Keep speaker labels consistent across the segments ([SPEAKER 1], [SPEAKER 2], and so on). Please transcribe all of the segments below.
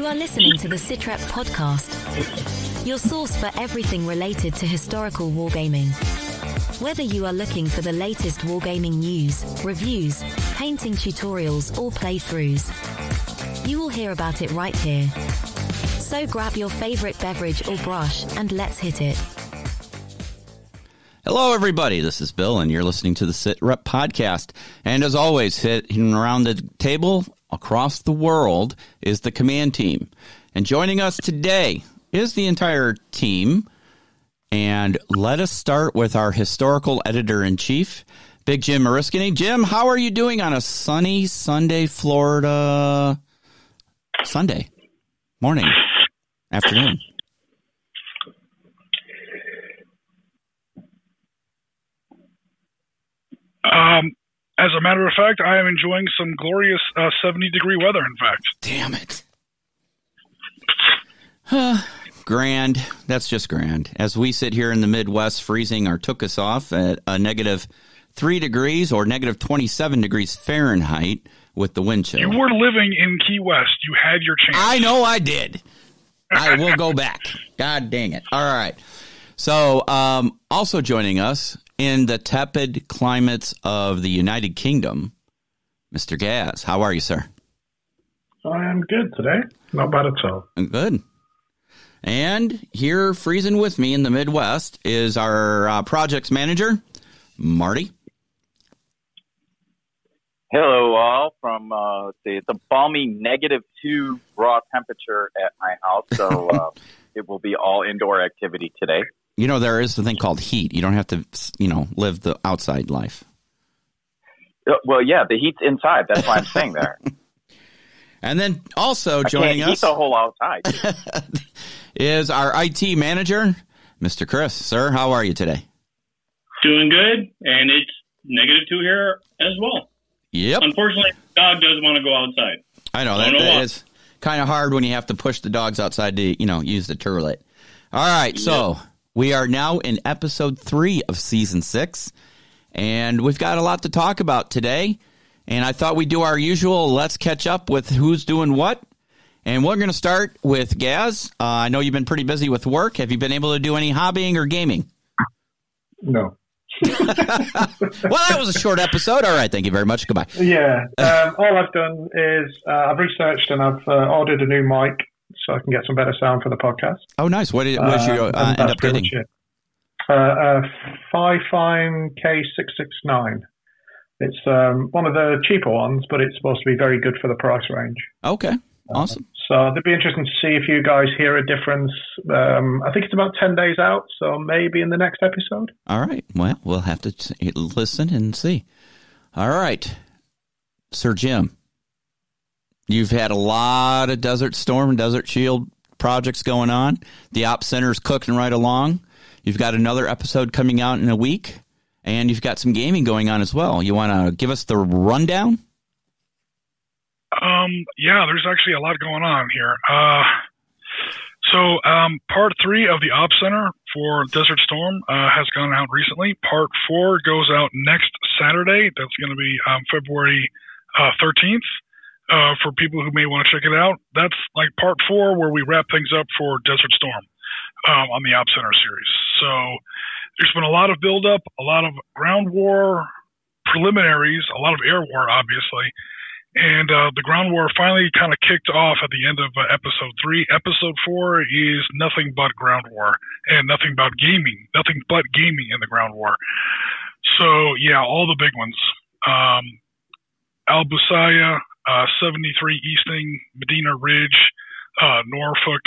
[SPEAKER 1] You are listening to the SITREP podcast, your source for everything related to historical wargaming. Whether you are looking for the latest wargaming news, reviews, painting tutorials, or playthroughs, you will hear about it right here. So grab your favorite beverage or brush and let's hit it.
[SPEAKER 2] Hello, everybody. This is Bill, and you're listening to the SITREP podcast. And as always, hitting around the table across the world is the command team. And joining us today is the entire team. And let us start with our historical editor-in-chief, Big Jim Mariskany. Jim, how are you doing on a sunny Sunday, Florida Sunday morning, afternoon?
[SPEAKER 3] As a matter of fact, I am enjoying some glorious 70-degree weather, in fact.
[SPEAKER 2] Damn it. Grand. That's just grand. As we sit here in the Midwest, freezing or took us off at a negative 3 degrees or negative 27 degrees Fahrenheit with the wind chill.
[SPEAKER 3] You were living in Key West. You had your chance.
[SPEAKER 2] I know I did. I will go back. God dang it. All right. So also joining us in the tepid climates of the United Kingdom, Mr. Gaz. How are you, sir?
[SPEAKER 4] I am good today. Not bad at all.
[SPEAKER 2] Good. And here, freezing with me in the Midwest, is our projects manager, Marty.
[SPEAKER 5] Hello, all. From it's a balmy -2 raw temperature at my house, so it will be all indoor activity today.
[SPEAKER 2] You know, there is a thing called heat. You don't have to, live the outside life.
[SPEAKER 5] Well, yeah, the heat's inside. That's why I'm staying there.
[SPEAKER 2] And then also joining us,
[SPEAKER 5] heat the whole outside.
[SPEAKER 2] is our IT manager, Mr. Chris. Sir, how are you today?
[SPEAKER 6] Doing good, and it's -2 here as well.
[SPEAKER 2] Yep.
[SPEAKER 6] Unfortunately, the dog doesn't want to go outside.
[SPEAKER 2] I know that is kind of hard when you have to push the dogs outside to, use the toilet. All right, so we are now in episode 3 of season 6, and we've got a lot to talk about today. And I thought we'd do our usual let's catch up with who's doing what. And we're going to start with Gaz. I know you've been pretty busy with work. Have you been able to do any hobbying or gaming?
[SPEAKER 4] No.
[SPEAKER 2] Well, that was a short episode. All right, thank you very much. Goodbye.
[SPEAKER 4] Yeah. All I've done is I've researched and I've ordered a new mic so I can get some better sound for the podcast.
[SPEAKER 2] Oh, nice. What did you end up getting?
[SPEAKER 4] Fifine K669. It's one of the cheaper ones, but it's supposed to be very good for the price range.
[SPEAKER 2] Okay, awesome.
[SPEAKER 4] So it'd be interesting to see if you guys hear a difference. I think it's about 10 days out, so maybe in the next episode.
[SPEAKER 2] All right. Well, we'll have to listen and see. All right. Sir Jim, you've had a lot of Desert Storm, Desert Shield projects going on. The Ops Center's cooking right along. You've got another episode coming out in a week, and you've got some gaming going on as well. You want to give us the rundown?
[SPEAKER 3] Yeah, there's actually a lot going on here. So part 3 of the Ops Center for Desert Storm has gone out recently. Part 4 goes out next Saturday. That's going to be February 13th. For people who may want to check it out, that's like part 4 where we wrap things up for Desert Storm on the Ops Center series. So there's been a lot of build-up, a lot of ground war preliminaries, a lot of air war, obviously. And the ground war finally kind of kicked off at the end of episode 3. Episode 4 is nothing but ground war and nothing but gaming in the ground war. So, yeah, all the big ones. Al Busaya, 73 Easting, Medina Ridge, Norfolk,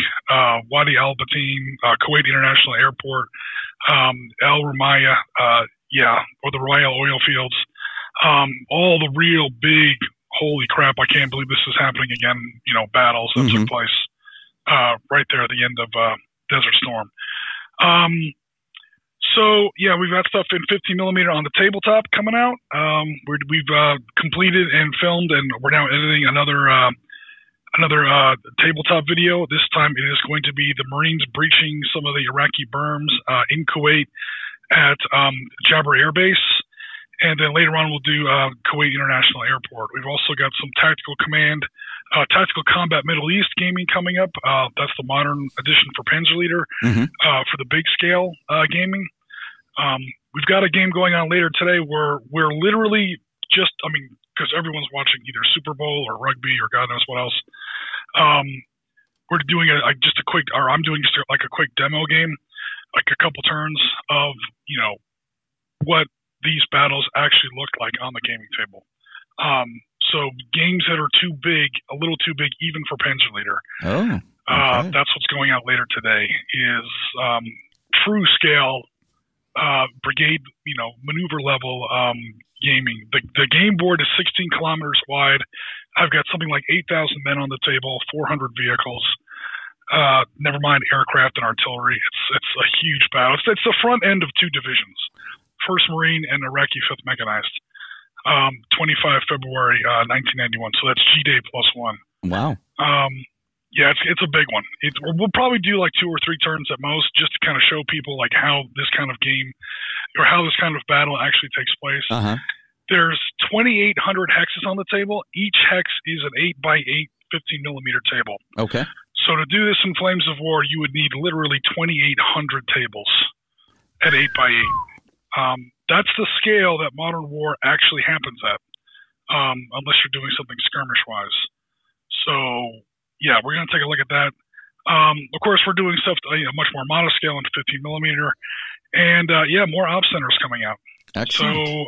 [SPEAKER 3] Wadi Al Batin, Kuwait International Airport, Al Rumaya, or the Royal Oil Fields. All the real big, holy crap, I can't believe this is happening again, battles that took place right there at the end of Desert Storm. So, yeah, we've got stuff in 15mm on the tabletop coming out. We've completed and filmed, and we're now editing another tabletop video. This time it is going to be the Marines breaching some of the Iraqi berms in Kuwait at Jabra Air Base. And then later on, we'll do Kuwait International Airport. We've also got some tactical command Tactical Combat Middle East gaming coming up. That's the modern edition for Panzerleader for the big scale gaming. We've got a game going on later today where we're literally just, because everyone's watching either Super Bowl or rugby or God knows what else. We're doing I'm doing just a quick demo game, like a couple turns of, what these battles actually look like on the gaming table. So games that are too big, a little too big, even for Panzerleader. Oh, okay. That's what's going out later today is true scale brigade, maneuver level gaming. The game board is 16 kilometers wide. I've got something like 8,000 men on the table, 400 vehicles. Never mind aircraft and artillery. It's a huge battle. It's the front end of two divisions, 1st Marine and Iraqi 5th Mechanized. 25 February 1991. So that's G-Day +1.
[SPEAKER 2] Wow.
[SPEAKER 3] Yeah, it's a big one. We'll probably do like 2 or 3 turns at most, just to kind of show people like how this kind of game or how this kind of battle actually takes place. There's 2,800 hexes on the table. Each hex is an 8x8 15 millimeter table.
[SPEAKER 2] Okay.
[SPEAKER 3] So to do this in Flames of War, you would need literally 2,800 tables at 8x8. That's the scale that Modern War actually happens at, unless you're doing something skirmish-wise. So, yeah, we're going to take a look at that. Of course, we're doing stuff much more modest scale and 15 millimeter, and more op centers coming out.
[SPEAKER 2] Excellent.
[SPEAKER 3] So,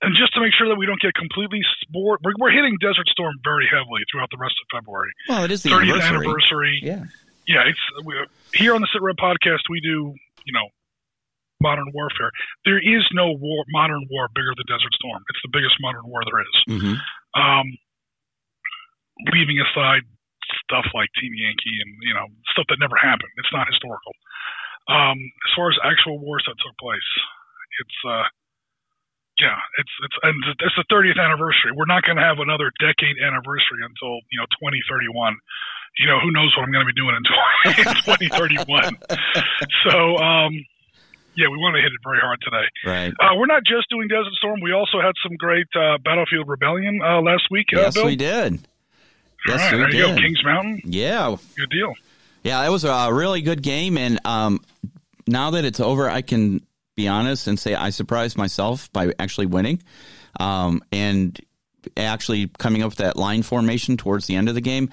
[SPEAKER 3] and just to make sure that we don't get completely bored, we're hitting Desert Storm very heavily throughout the rest of February.
[SPEAKER 2] Well, it is the
[SPEAKER 3] 30th anniversary.
[SPEAKER 2] Yeah.
[SPEAKER 3] Yeah, here on the Sit Rep podcast, we do, modern warfare. There is no modern war bigger than Desert Storm. It's the biggest modern war there is. Leaving aside stuff like Team Yankee and stuff that never happened. It's not historical. As far as actual wars that took place, it's the 30th anniversary. We're not going to have another decade anniversary until 2031. Who knows what I'm going to be doing in 2031. So. Yeah, we want to hit it very hard today.
[SPEAKER 2] Right.
[SPEAKER 3] We're not just doing Desert Storm. We also had some great Battlefield Rebellion last week.
[SPEAKER 2] Yes,
[SPEAKER 3] Bill.
[SPEAKER 2] we did. Yes,
[SPEAKER 3] right,
[SPEAKER 2] we
[SPEAKER 3] there
[SPEAKER 2] did.
[SPEAKER 3] you go, Kings Mountain.
[SPEAKER 2] Yeah.
[SPEAKER 3] Good deal.
[SPEAKER 2] Yeah, that was a really good game. And now that it's over, I can be honest and say I surprised myself by actually winning and actually coming up with that line formation towards the end of the game.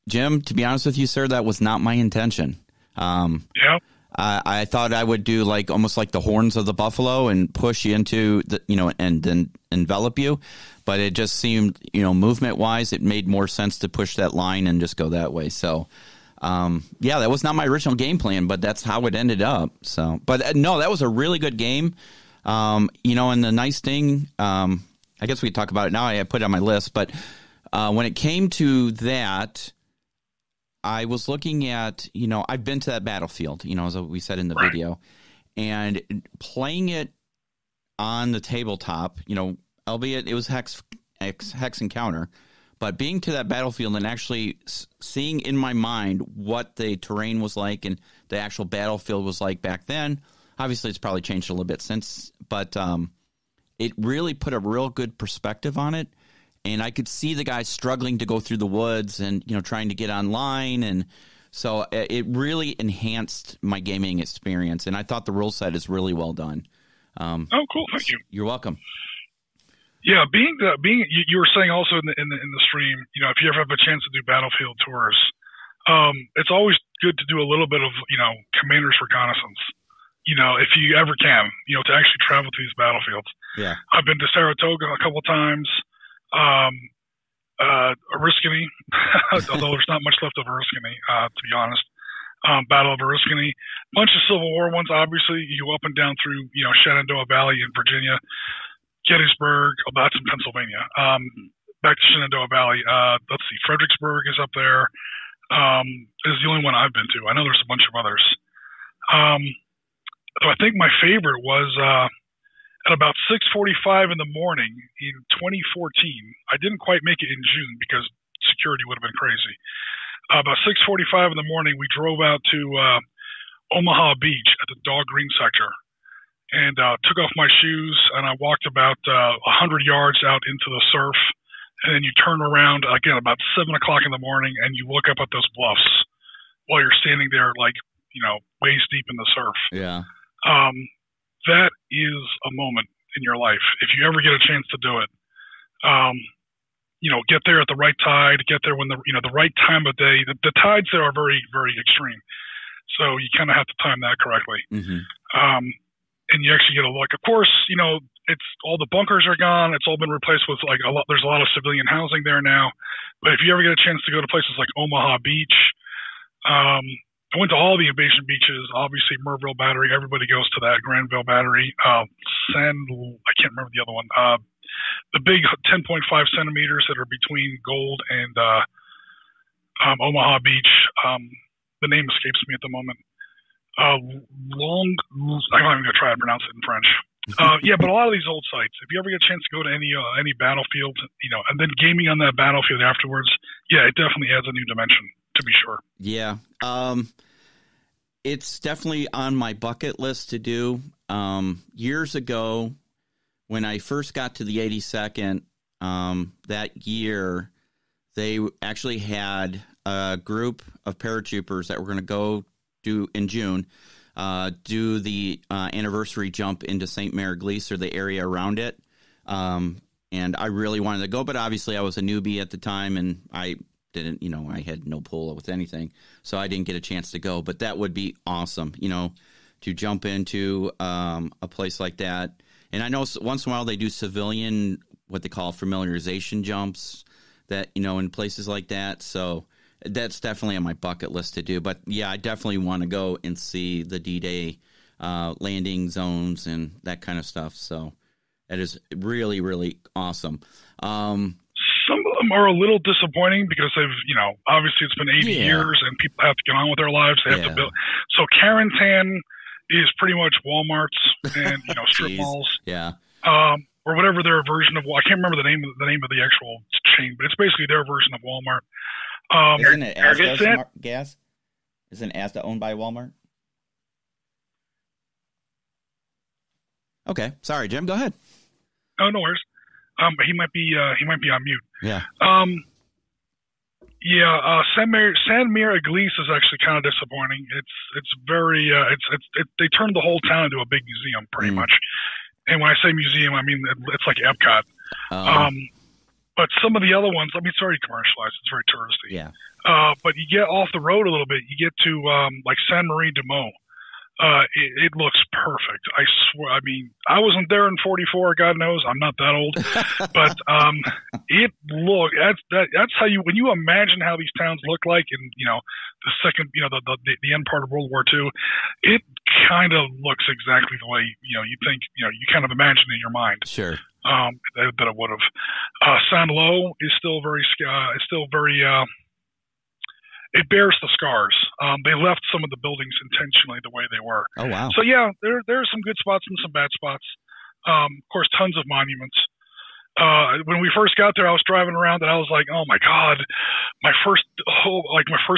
[SPEAKER 2] Jim, to be honest with you, sir, that was not my intention.
[SPEAKER 3] Yeah.
[SPEAKER 2] I thought I would do almost like the horns of the buffalo and push you into and then envelop you. But it just seemed, movement wise, it made more sense to push that line and just go that way. So, that was not my original game plan, but that's how it ended up. So, but no, that was a really good game. And the nice thing, I guess we could talk about it now. I put it on my list, but when it came to that, I was looking at, I've been to that battlefield, as we said in the video, and playing it on the tabletop, albeit it was hex encounter, but being to that battlefield and actually seeing in my mind what the terrain was like and the actual battlefield was like back then. Obviously, it's probably changed a little bit since, but it really put a real good perspective on it. And I could see the guys struggling to go through the woods and, trying to get online. And so it really enhanced my gaming experience. And I thought the rule set is really well done.
[SPEAKER 3] Oh, cool. Thank you.
[SPEAKER 2] You're welcome.
[SPEAKER 3] Yeah. Being you were saying also in the stream, if you ever have a chance to do battlefield tours, it's always good to do a little bit of, commander's reconnaissance. If you ever can, to actually travel to these battlefields. Yeah. I've been to Saratoga a couple of times. Oriskany, although there's not much left of Oriskany, to be honest. Battle of Oriskany, bunch of Civil War ones. Obviously, you go up and down through, Shenandoah Valley in Virginia, Gettysburg. Oh, that's in Pennsylvania. Back to Shenandoah Valley. Let's see, Fredericksburg is up there. Is the only one I've been to. I know there's a bunch of others. So I think my favorite was at about 6:45 in the morning in 2014. I didn't quite make it in June because security would have been crazy. About 6:45 in the morning, we drove out to Omaha Beach at the Dog Green sector and took off my shoes, and I walked about 100 yards out into the surf and then you turn around again about 7 o'clock in the morning, and you look up at those bluffs while you're standing there, like, waist deep in the surf.
[SPEAKER 2] Yeah.
[SPEAKER 3] That is a moment in your life. If you ever get a chance to do it, get there at the right tide, get there when the right time of day. The tides there are very, very extreme. So you kind of have to time that correctly.
[SPEAKER 2] Mm-hmm.
[SPEAKER 3] And you actually get a look. Of course, it's all the bunkers are gone. It's all been replaced with there's a lot of civilian housing there now. But if you ever get a chance to go to places like Omaha Beach, I went to all the invasion beaches, obviously Merville Battery. Everybody goes to that. Granville Battery. I can't remember the other one. The big 10.5 centimeters that are between Gold and Omaha Beach. The name escapes me at the moment. I'm not even going to try to pronounce it in French. But a lot of these old sites, if you ever get a chance to go to any battlefield, and then gaming on that battlefield afterwards, it definitely adds a new dimension, to be sure. Yeah.
[SPEAKER 2] It's definitely on my bucket list to do. Years ago, when I first got to the 82nd, that year, they actually had a group of paratroopers that were going to go do in June, do the anniversary jump into St. Mary Glees or the area around it. And I really wanted to go, but obviously I was a newbie at the time, and I didn't, I had no pull with anything, so I didn't get a chance to go. But that would be awesome, to jump into a place like that. And I know once in a while they do civilian, what they call familiarization jumps, that, in places like that. So that's definitely on my bucket list to do. But, I definitely want to go and see the D-Day landing zones and that kind of stuff. So that is really, really awesome.
[SPEAKER 3] Some of them are a little disappointing because they've, obviously it's been 80 years and people have to get on with their lives. They have to build. So Carentan is pretty much Walmart's and, strip malls.
[SPEAKER 2] Yeah.
[SPEAKER 3] Or whatever their version of, I can't remember the name of the actual chain, but it's basically their version of Walmart.
[SPEAKER 2] Isn't it Asda gas? Isn't Asda owned by Walmart? Okay, sorry, Jim. Go ahead.
[SPEAKER 3] Oh, no worries. But he might be on mute.
[SPEAKER 2] Yeah.
[SPEAKER 3] San Mary Glees is actually kind of disappointing. It's very they turned the whole town into a big museum pretty much. And when I say museum, I mean it's like Epcot. But some of the other ones, it's very commercialized. It's very touristy.
[SPEAKER 2] Yeah.
[SPEAKER 3] But you get off the road a little bit, you get to like Saint Marie de Meaux. It looks perfect. I swear. I wasn't there in '44. God knows, I'm not that old. But that's how when you imagine how these towns look like in the second the end part of World War II. It kind of looks exactly the way you think you kind of imagine in your mind.
[SPEAKER 2] Sure.
[SPEAKER 3] That it would have. Saint-Lô is still very. It bears the scars. They left some of the buildings intentionally the way they were.
[SPEAKER 2] Oh, wow.
[SPEAKER 3] So, there are some good spots and some bad spots. Of course, tons of monuments. When we first got there, I was driving around and I was like, oh my God, my first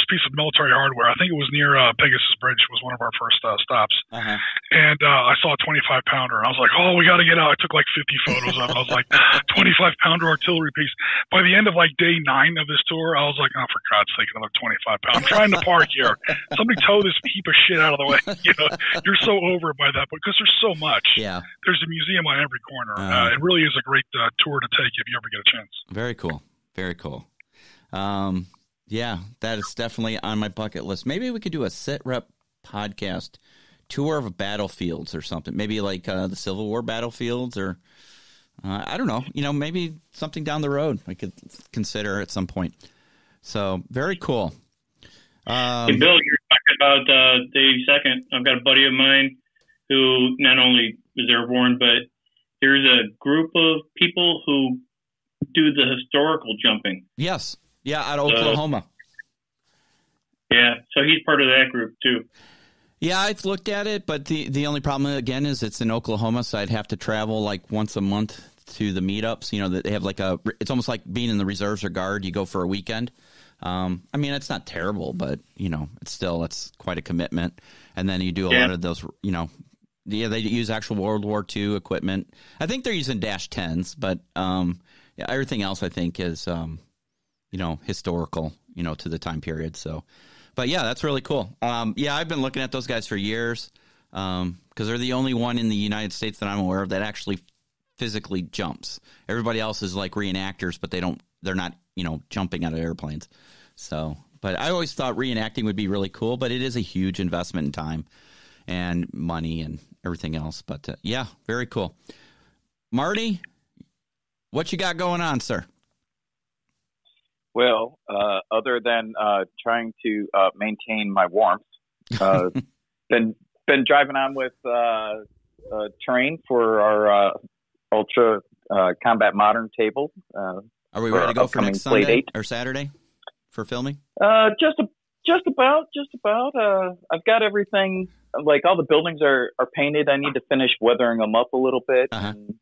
[SPEAKER 3] piece of military hardware, I think it was near Pegasus Bridge was one of our first stops.
[SPEAKER 2] Uh-huh.
[SPEAKER 3] And I saw a 25 pounder and I was like, oh, we got to get out. I took like 50 photos of it. I was like, 25 pounder artillery piece. By the end of like day 9 of this tour, I was like, oh, for God's sake, another 25 pound. I'm trying to park here. Somebody tow this heap of shit out of the way. You're so over by that point because there's so much.
[SPEAKER 2] Yeah.
[SPEAKER 3] There's a museum on every corner. It really is a great tour to take if you ever get a chance.
[SPEAKER 2] Very cool. Very cool. That is definitely on my bucket list. Maybe we could do a Sit Rep podcast tour of battlefields or something. Maybe like the Civil War battlefields or I don't know. Maybe something down the road I could consider at some point. So very cool.
[SPEAKER 6] Hey, Bill, you're talking about the 82nd. I've got a buddy of mine who not only is airborne, but there's a group of people who do the historical jumping.
[SPEAKER 2] Yes. Yeah, out of Oklahoma.
[SPEAKER 6] Yeah, so he's part of that group too.
[SPEAKER 2] Yeah, I've looked at it, but the only problem, again, is it's in Oklahoma, so I'd have to travel like once a month to the meetups. That they have it's almost like being in the reserves or guard. You go for a weekend. It's not terrible, but, it's quite a commitment. And then you do a lot of those, they use actual World War II equipment. I think they're using Dash 10s, but, yeah, everything else I think is, historical, to the time period. So, but yeah, that's really cool. Yeah, I've been looking at those guys for years because they're the only one in the United States that I'm aware of that actually physically jumps. Everybody else is like reenactors, but they're not, jumping out of airplanes. So, but I always thought reenacting would be really cool, but it is a huge investment in time and money and everything else. But yeah, very cool. Marty, what you got going on, sir?
[SPEAKER 5] Well, other than trying to maintain my warmth, been driving on with terrain for our Ultra Combat Modern table.
[SPEAKER 2] Are we ready to go for next Sunday or Saturday for filming?
[SPEAKER 5] Just about. I've got everything. Like all the buildings are painted. I need to finish weathering them up a little bit. And,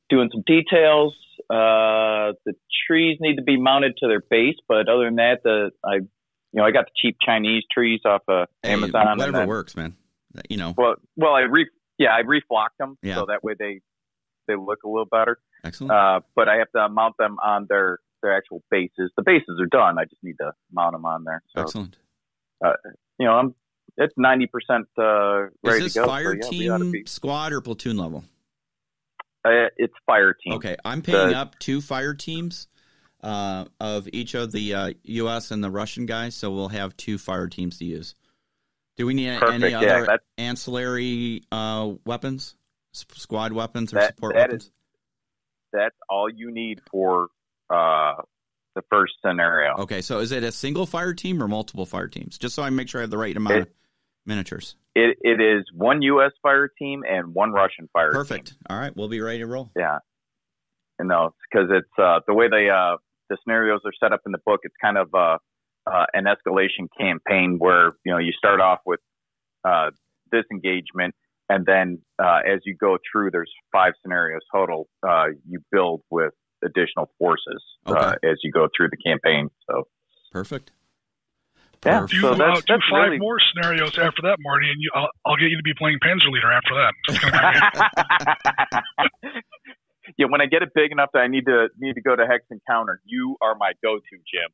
[SPEAKER 5] doing some details. The trees need to be mounted to their base, but other than that, I got the cheap Chinese trees off of Amazon.
[SPEAKER 2] Whatever works, man.
[SPEAKER 5] Well, I reflocked them so that way they look a little better.
[SPEAKER 2] Excellent.
[SPEAKER 5] But I have to mount them on their actual bases. The bases are done. I just need to mount them on there. So,
[SPEAKER 2] excellent.
[SPEAKER 5] It's 90% ready
[SPEAKER 2] Is this
[SPEAKER 5] to go.
[SPEAKER 2] fire team, squad, or platoon level?
[SPEAKER 5] It's fire team.
[SPEAKER 2] Okay, I'm paying up 2 fire teams of each of the U.S. and the Russian guys, so we'll have 2 fire teams to use. Do we need any other ancillary weapons, squad weapons, or support weapons?
[SPEAKER 5] That's all you need for the first scenario.
[SPEAKER 2] Okay, so is it a single fire team or multiple fire teams? Just so I make sure I have the right amount of miniatures.
[SPEAKER 5] It is 1 U.S. fire team and 1 Russian fire team.
[SPEAKER 2] Perfect. All right, we'll be ready to roll.
[SPEAKER 5] Yeah. No, because it's the way the scenarios are set up in the book. It's kind of an escalation campaign where you start off with this engagement, and then as you go through, there's 5 scenarios total. You build with additional forces as you go through the campaign. So
[SPEAKER 2] perfect.
[SPEAKER 5] Yeah,
[SPEAKER 3] do 5 really more scenarios after that, Marty, and I'll get you to be playing Panzer Leader after that.
[SPEAKER 5] Yeah, when I get it big enough that I need to go to Hex Encounter, you are my go-to, Jim.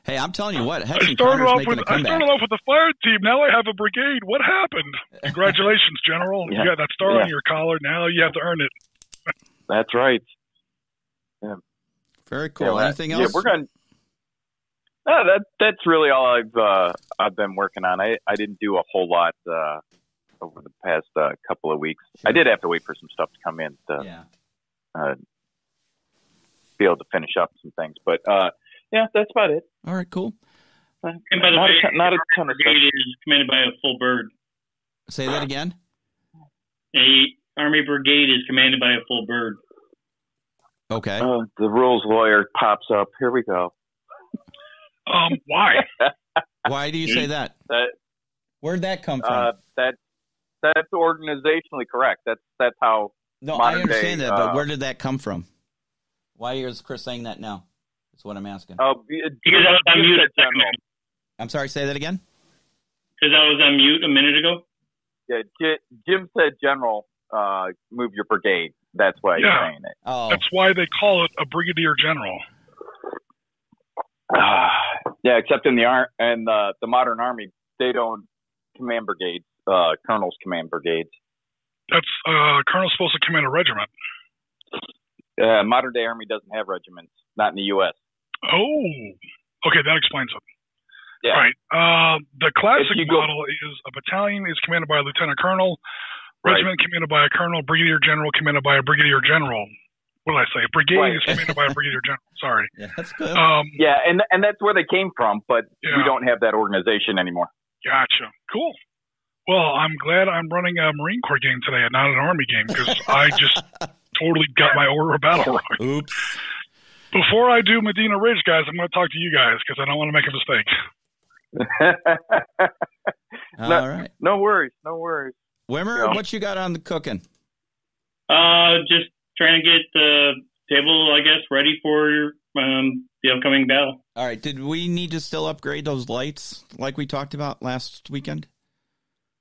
[SPEAKER 2] Hey, I'm telling you what, Hex
[SPEAKER 3] I started off with the fire team. Now I have a brigade. What happened? Congratulations, General. You got that star on your collar. Now you have to earn it.
[SPEAKER 5] That's right. Yeah.
[SPEAKER 2] Very cool. Anything else?
[SPEAKER 5] Yeah, we're going. No, that's really all I've been working on. I didn't do a whole lot over the past couple of weeks. Sure. I did have to wait for some stuff to come in to be able to finish up some things, but that's about it.
[SPEAKER 2] All right, cool.
[SPEAKER 6] And by the way, not a ton of stuff. Is commanded by a full bird.
[SPEAKER 2] Say that again.
[SPEAKER 6] A Army brigade is commanded by a full bird.
[SPEAKER 2] Okay.
[SPEAKER 5] The rules lawyer pops up. Here we go.
[SPEAKER 3] Why?
[SPEAKER 2] Why do you say that? Where'd that come from?
[SPEAKER 5] That's organizationally correct. That's how.
[SPEAKER 2] No, I understand that, but where did that come from? Why is Chris saying that now? That's what I'm asking.
[SPEAKER 6] Because I was on mute.
[SPEAKER 2] I'm sorry. Say that again.
[SPEAKER 6] Because I was on mute a minute ago.
[SPEAKER 5] Yeah, Jim said, "General, move your brigade." That's why you're saying it.
[SPEAKER 2] Oh,
[SPEAKER 3] that's why they call it a brigadier general.
[SPEAKER 5] Yeah, except in the modern army, they don't command brigades. Colonels command brigades.
[SPEAKER 3] That's colonel's supposed to command a regiment.
[SPEAKER 5] Modern day army doesn't have regiments, not in the U.S.
[SPEAKER 3] Oh, okay, that explains it.
[SPEAKER 5] Yeah.
[SPEAKER 3] Right. The classic model is a battalion is commanded by a lieutenant colonel, regiment commanded by a colonel, brigadier general commanded by a brigadier general. What did I say? A brigade is commanded by a brigadier general. Sorry.
[SPEAKER 2] Yeah, that's good.
[SPEAKER 5] And that's where they came from, but we don't have that organization anymore.
[SPEAKER 3] Gotcha. Cool. Well, I'm glad I'm running a Marine Corps game today and not an Army game because I just totally got my order of battle wrong.
[SPEAKER 2] Oops.
[SPEAKER 3] Before I do Medina Ridge, guys, I'm going to talk to you guys because I don't want to make a mistake.
[SPEAKER 2] All right.
[SPEAKER 5] No worries.
[SPEAKER 2] Wimmer, what you got on the cooking?
[SPEAKER 6] Just trying to get the table, I guess, ready for the upcoming battle.
[SPEAKER 2] All right. Did we need to still upgrade those lights like we talked about last weekend?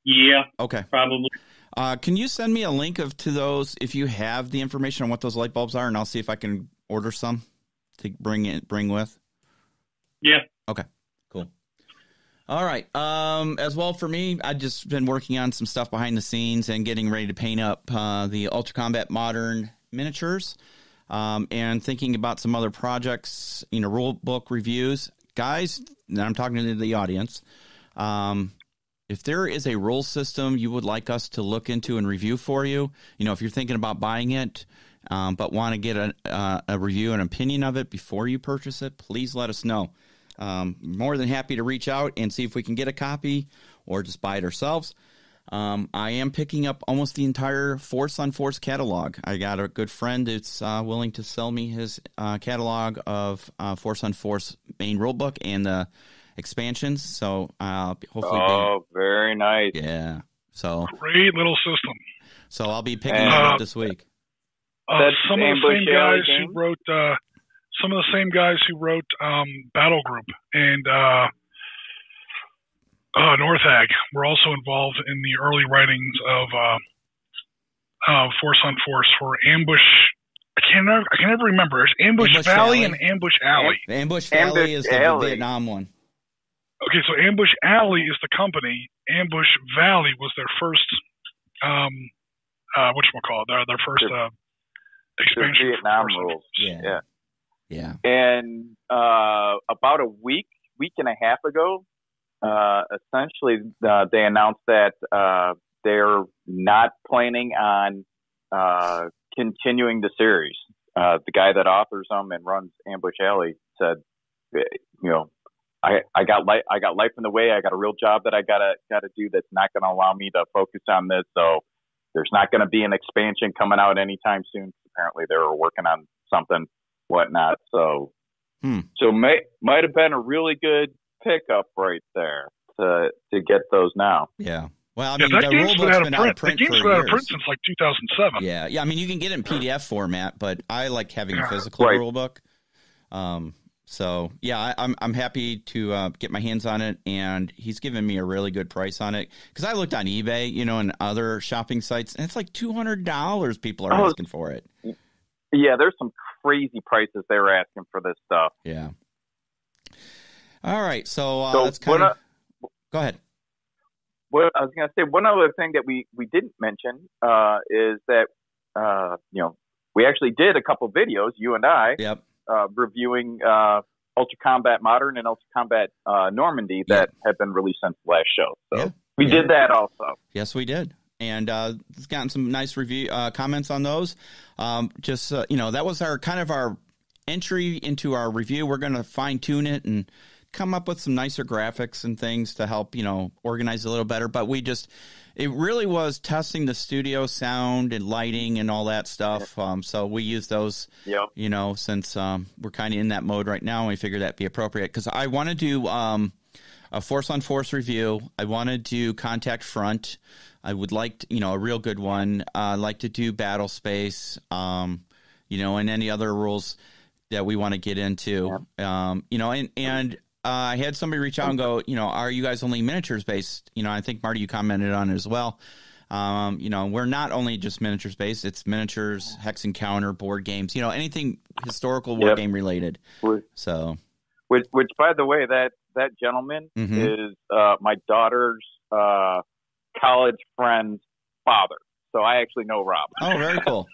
[SPEAKER 6] Yeah.
[SPEAKER 2] Okay.
[SPEAKER 6] Probably.
[SPEAKER 2] Can you send me a link to those if you have the information on what those light bulbs are, and I'll see if I can order some to bring with? Yeah. Okay. Cool. All right. As well for me, I've just been working on some stuff behind the scenes and getting ready to paint up the Ultra Combat Modern miniatures, and thinking about some other projects, rule book reviews. Guys, and I'm talking to the audience. If there is a rule system you would like us to look into and review for you, if you're thinking about buying it, but want to get a review and opinion of it before you purchase it, please let us know. More than happy to reach out and see if we can get a copy or just buy it ourselves. I am picking up almost the entire Force on Force catalog. I got a good friend that's willing to sell me his catalog of Force on Force main rulebook and the expansions. So hopefully.
[SPEAKER 5] Very nice.
[SPEAKER 2] Yeah. So
[SPEAKER 3] great little system.
[SPEAKER 2] So I'll be picking it up this week.
[SPEAKER 3] Some of the same guys who wrote Battle Group and Northag were also involved in the early writings of Force on Force for Ambush. I can never remember. It's Ambush Valley and Ambush Alley.
[SPEAKER 2] Ambush Valley is the Vietnam one.
[SPEAKER 3] Okay, so Ambush Alley is the company. Ambush Valley was their first, whatchamacallit, their first expansion.
[SPEAKER 5] Vietnam rules. Yeah. And about a week and a half ago, essentially they announced that they're not planning on continuing the series. The guy that authors them and runs Ambush Alley said, I got life in the way. I got a real job that I gotta do that's not going to allow me to focus on this. So there's not going to be an expansion coming out anytime soon. Apparently they were working on something, whatnot. So might have been a really good pickup right there to get those now.
[SPEAKER 2] Yeah. Well, I mean,
[SPEAKER 3] that
[SPEAKER 2] the
[SPEAKER 3] game's been out of print.
[SPEAKER 2] for
[SPEAKER 3] The game's been out of print since like 2007.
[SPEAKER 2] Yeah. I mean, you can get it in PDF format, but I like having a physical rule book. So yeah, I'm happy to get my hands on it, and he's given me a really good price on it because I looked on eBay, and other shopping sites, and it's like $200 people are asking for it.
[SPEAKER 5] Yeah, there's some crazy prices they were asking for this stuff.
[SPEAKER 2] Yeah. All right, so that's kind of. Go ahead.
[SPEAKER 5] Well, I was going to say one other thing that we didn't mention is that we actually did a couple videos, you and I.
[SPEAKER 2] Yep.
[SPEAKER 5] Reviewing Ultra Combat Modern and Ultra Combat Normandy that have been released since the last show. So we did that also.
[SPEAKER 2] Yes, we did. And it's gotten some nice review comments on those. That was our entry into our review. We're going to fine tune it and come up with some nicer graphics and things to help, organize a little better. But it really was testing the studio sound and lighting and all that stuff. So we use those, since we're kind of in that mode right now, and we figured that'd be appropriate. Because I want to do a Force on Force review. I want to do Contact Front. I would like, a real good one. I'd like to do Battle Space, and any other rules that we want to get into. I had somebody reach out and go, are you guys only miniatures based? I think Marty, you commented on it as well. We're not only just miniatures based; it's miniatures, hex encounter, board games. Anything historical war game related. So,
[SPEAKER 5] which by the way, that gentleman is my daughter's college friend's father. So I actually know Rob.
[SPEAKER 2] Oh, very cool.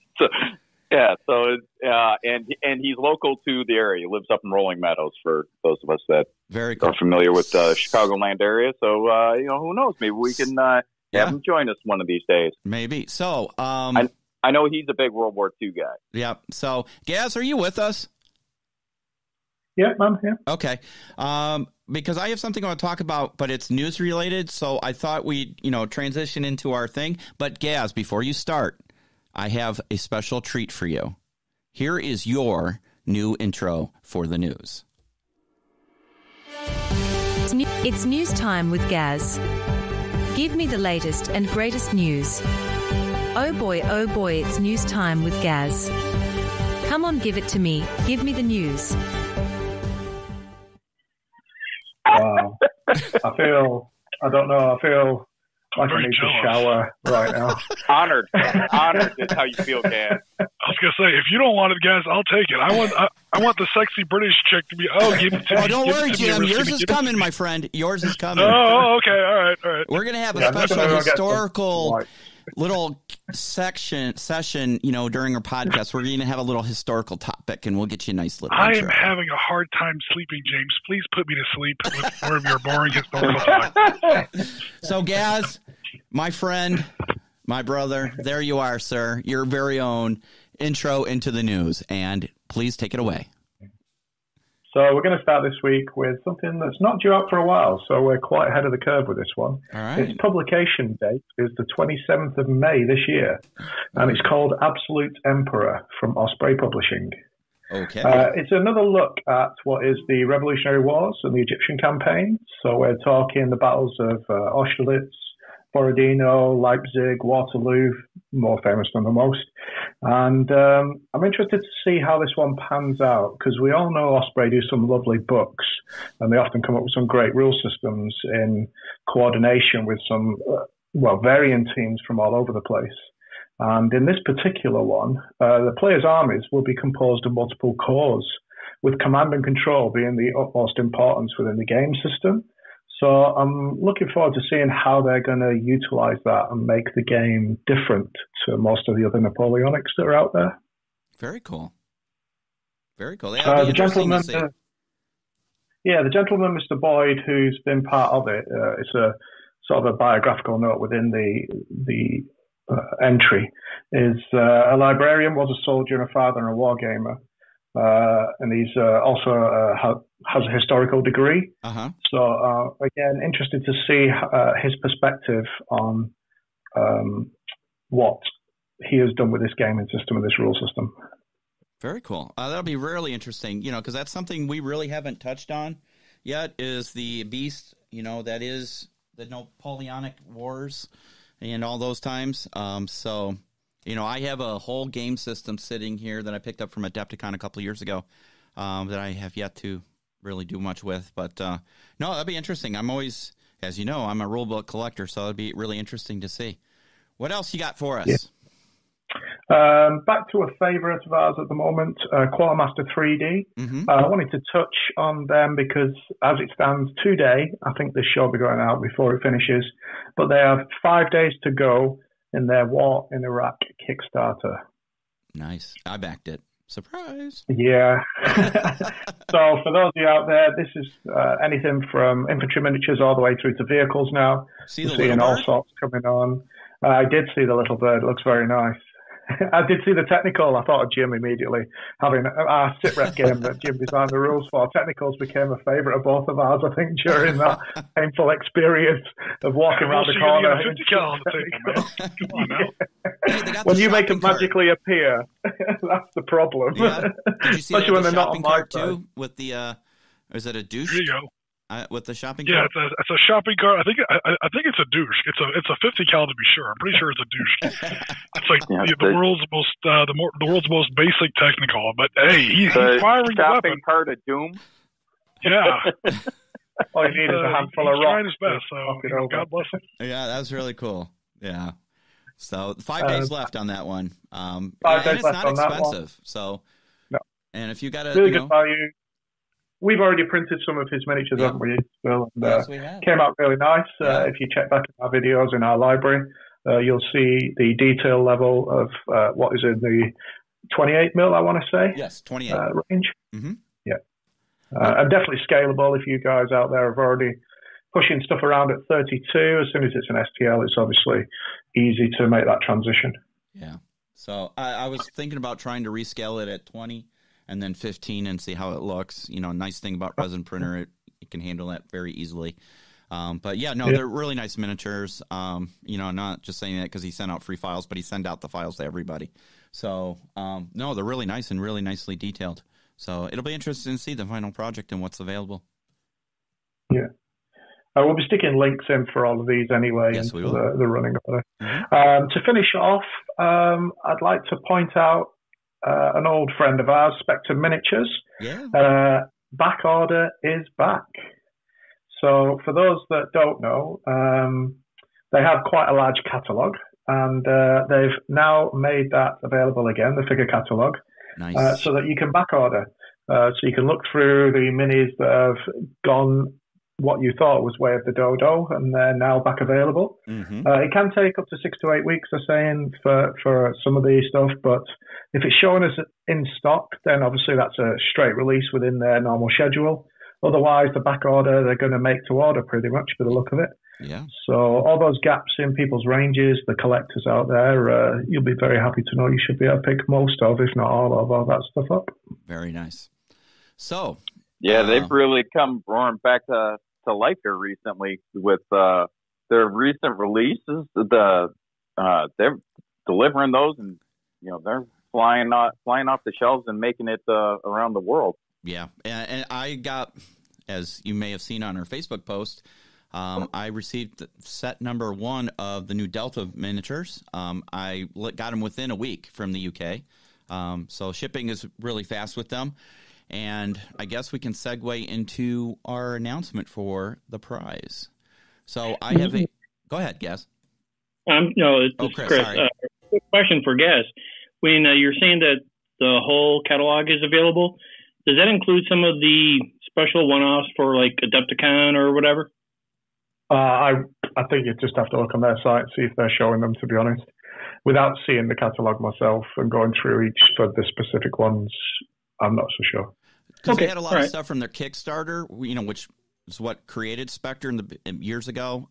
[SPEAKER 5] And he's local to the area. He lives up in Rolling Meadows for those of us that are familiar with the Chicagoland area. So, who knows? Maybe we can have him join us one of these days.
[SPEAKER 2] Maybe. So,
[SPEAKER 5] I know he's a big World War II guy.
[SPEAKER 2] Yeah. So, Gaz, are you with us?
[SPEAKER 4] Yeah, I'm here.
[SPEAKER 2] Okay. Because I have something I want to talk about, but it's news related. So I thought we'd, transition into our thing. But Gaz, before you start, I have a special treat for you. Here is your new intro for the news.
[SPEAKER 1] It's news time with Gaz. Give me the latest and greatest news. Oh boy, it's news time with Gaz. Come on, give it to me. Give me the news.
[SPEAKER 4] Wow. I feel like I need to shower right now.
[SPEAKER 5] Honored is how you feel, Gaz.
[SPEAKER 3] I was gonna say, if you don't want it, Gaz, I'll take it. I want the sexy British chick to be. Oh, give it to me.
[SPEAKER 2] Oh, don't worry, Jim. Yours is coming, my friend. Yours is coming.
[SPEAKER 3] Oh, okay. All right.
[SPEAKER 2] We're gonna have a special historical little session, during our podcast. We're going to have a little historical topic, and we'll get you a nice little intro.
[SPEAKER 3] I am having a hard time sleeping, James. Please put me to sleep with more of your boring historical talk.
[SPEAKER 2] So, Gaz, my friend, my brother, there you are, sir. Your very own intro into the news, and please take it away.
[SPEAKER 4] So we're going to start this week with something that's not due out for a while, so we're quite ahead of the curve with this one.
[SPEAKER 2] All right.
[SPEAKER 4] Its publication date is the 27th of May this year, and it's called Absolute Emperor from Osprey Publishing.
[SPEAKER 2] Okay.
[SPEAKER 4] It's another look at what is the Revolutionary Wars and the Egyptian campaign. So we're talking the battles of Austerlitz, Borodino, Leipzig, Waterloo, more famous than the most. And I'm interested to see how this one pans out, because we all know Osprey do some lovely books, and they often come up with some great rule systems in coordination with some, varying teams from all over the place. And in this particular one, the players' armies will be composed of multiple corps, with command and control being the utmost importance within the game system. So I'm looking forward to seeing how they're going to utilize that and make the game different to most of the other Napoleonics that are out there.
[SPEAKER 2] Very cool. Very cool.
[SPEAKER 4] The gentleman, the gentleman, Mr. Boyd, who's been part of it, it's a sort of a biographical note within the entry, is a librarian, was a soldier and a father and a war gamer. And he's also has a historical degree.
[SPEAKER 2] Uh-huh.
[SPEAKER 4] So, again, interested to see his perspective on what he has done with this gaming system and this rule system.
[SPEAKER 2] Very cool. That'll be really interesting, because that's something we really haven't touched on yet, is the beast, that is the Napoleonic Wars and all those times. I have a whole game system sitting here that I picked up from Adepticon a couple of years ago that I have yet to really do much with. But, no, that'd be interesting. I'm always, as you know, I'm a rulebook collector, so it'd be really interesting to see. What else you got for us?
[SPEAKER 4] Yeah. Back to a favorite of ours at the moment, Quartermaster 3D.
[SPEAKER 2] Mm-hmm.
[SPEAKER 4] I wanted to touch on them because, as it stands today, I think this show will be going out before it finishes, but they have 5 days to go in their War in Iraq Kickstarter.
[SPEAKER 2] Nice. I backed it. Surprise.
[SPEAKER 4] Yeah. So for those of you out there, this is anything from infantry miniatures all the way through to vehicles now.
[SPEAKER 2] We're
[SPEAKER 4] seeing all sorts coming on. I did see the little bird. It looks very nice. I did see the technical. I thought of Jim immediately. Having our sit-rep game that Jim designed the rules for, technicals became a favourite of both of ours, I think, during that painful experience of walking around the corner.
[SPEAKER 3] Come on now.
[SPEAKER 4] When you make them magically appear, that's the problem.
[SPEAKER 2] Yeah. Did you see
[SPEAKER 4] especially when they're not on my
[SPEAKER 2] cart too? With the, is it a douche?
[SPEAKER 3] There you go.
[SPEAKER 2] With the shopping
[SPEAKER 3] cart?
[SPEAKER 2] Yeah,
[SPEAKER 3] it's a shopping cart. I think it's a douche. It's a 50 cal to be sure. I'm pretty sure it's a douche. It's like the world's most basic technical. But hey, he's firing the
[SPEAKER 5] shopping cart of doom.
[SPEAKER 3] Yeah.
[SPEAKER 4] All you need is a handful of rocks.
[SPEAKER 3] He's trying his best. So God bless him.
[SPEAKER 2] Yeah, that was really cool. Yeah. So 5 days left on that one.
[SPEAKER 4] 5
[SPEAKER 2] days
[SPEAKER 4] left
[SPEAKER 2] left
[SPEAKER 4] on that one.
[SPEAKER 2] It's not expensive. So,
[SPEAKER 4] no.
[SPEAKER 2] And if you got a
[SPEAKER 4] really good value. We've already printed some of his miniatures, haven't we, Bill? And,
[SPEAKER 2] yes, we have.
[SPEAKER 4] Came out really nice. If you check back in our videos in our library, you'll see the detail level of what is in the 28 mil, I want to say.
[SPEAKER 2] Yes, 28.
[SPEAKER 4] Range.
[SPEAKER 2] Mm-hmm.
[SPEAKER 4] Yeah. And definitely scalable if you guys out there have already pushing stuff around at 32. As soon as it's an STL, it's obviously easy to make that transition.
[SPEAKER 2] Yeah. So I was thinking about trying to rescale it at 20. And then 15 and see how it looks. Nice thing about resin printer, it can handle that very easily. But they're really nice miniatures. Not just saying that because he sent out free files, but he sent out the files to everybody. So, they're really nice and really nicely detailed. So it'll be interesting to see the final project and what's available.
[SPEAKER 4] Yeah. We'll be sticking links in for all of these anyway.
[SPEAKER 2] Yes, we will.
[SPEAKER 4] The running order.
[SPEAKER 2] Mm-hmm.
[SPEAKER 4] To finish off, I'd like to point out an old friend of ours, Spectre Miniatures.
[SPEAKER 2] Yeah.
[SPEAKER 4] Back order is back. So for those that don't know, they have quite a large catalogue, and they've now made that available again, the figure catalogue,
[SPEAKER 2] Nice.
[SPEAKER 4] so that you can back order. So you can look through the minis that have gone what you thought was Way of the Dodo, and they're now back available.
[SPEAKER 2] Mm-hmm.
[SPEAKER 4] It can take up to 6 to 8 weeks, they're saying, for some of the stuff, but if it's showing us in stock, then obviously that's a straight release within their normal schedule. Otherwise, the back order, they're going to make to order pretty much by the look of it.
[SPEAKER 2] Yeah.
[SPEAKER 4] So all those gaps in people's ranges, the collectors out there, you'll be very happy to know you should be able to pick most of, if not all of that stuff up.
[SPEAKER 2] Very nice. So,
[SPEAKER 5] yeah, they've really come roaring back to life here recently with their recent releases. They're delivering those, and they're flying off the shelves and making it around the world.
[SPEAKER 2] Yeah, and I got, as you may have seen on our Facebook post, I received set number 1 of the new Delta miniatures. I got them within a week from the UK, so shipping is really fast with them. And I guess we can segue into our announcement for the prize. So I have a... Go ahead, Gaz.
[SPEAKER 6] It's
[SPEAKER 2] Chris.
[SPEAKER 6] Sorry. Quick question for Gaz. When you're saying that the whole catalog is available, does that include some of the special one-offs for like Adepticon or whatever?
[SPEAKER 4] I think you just have to look on their site, see if they're showing them, to be honest. Without seeing the catalogue myself and going through each for the specific ones, I'm not so sure.
[SPEAKER 2] Because they had a lot of stuff from their Kickstarter, which is what created Spectre years ago.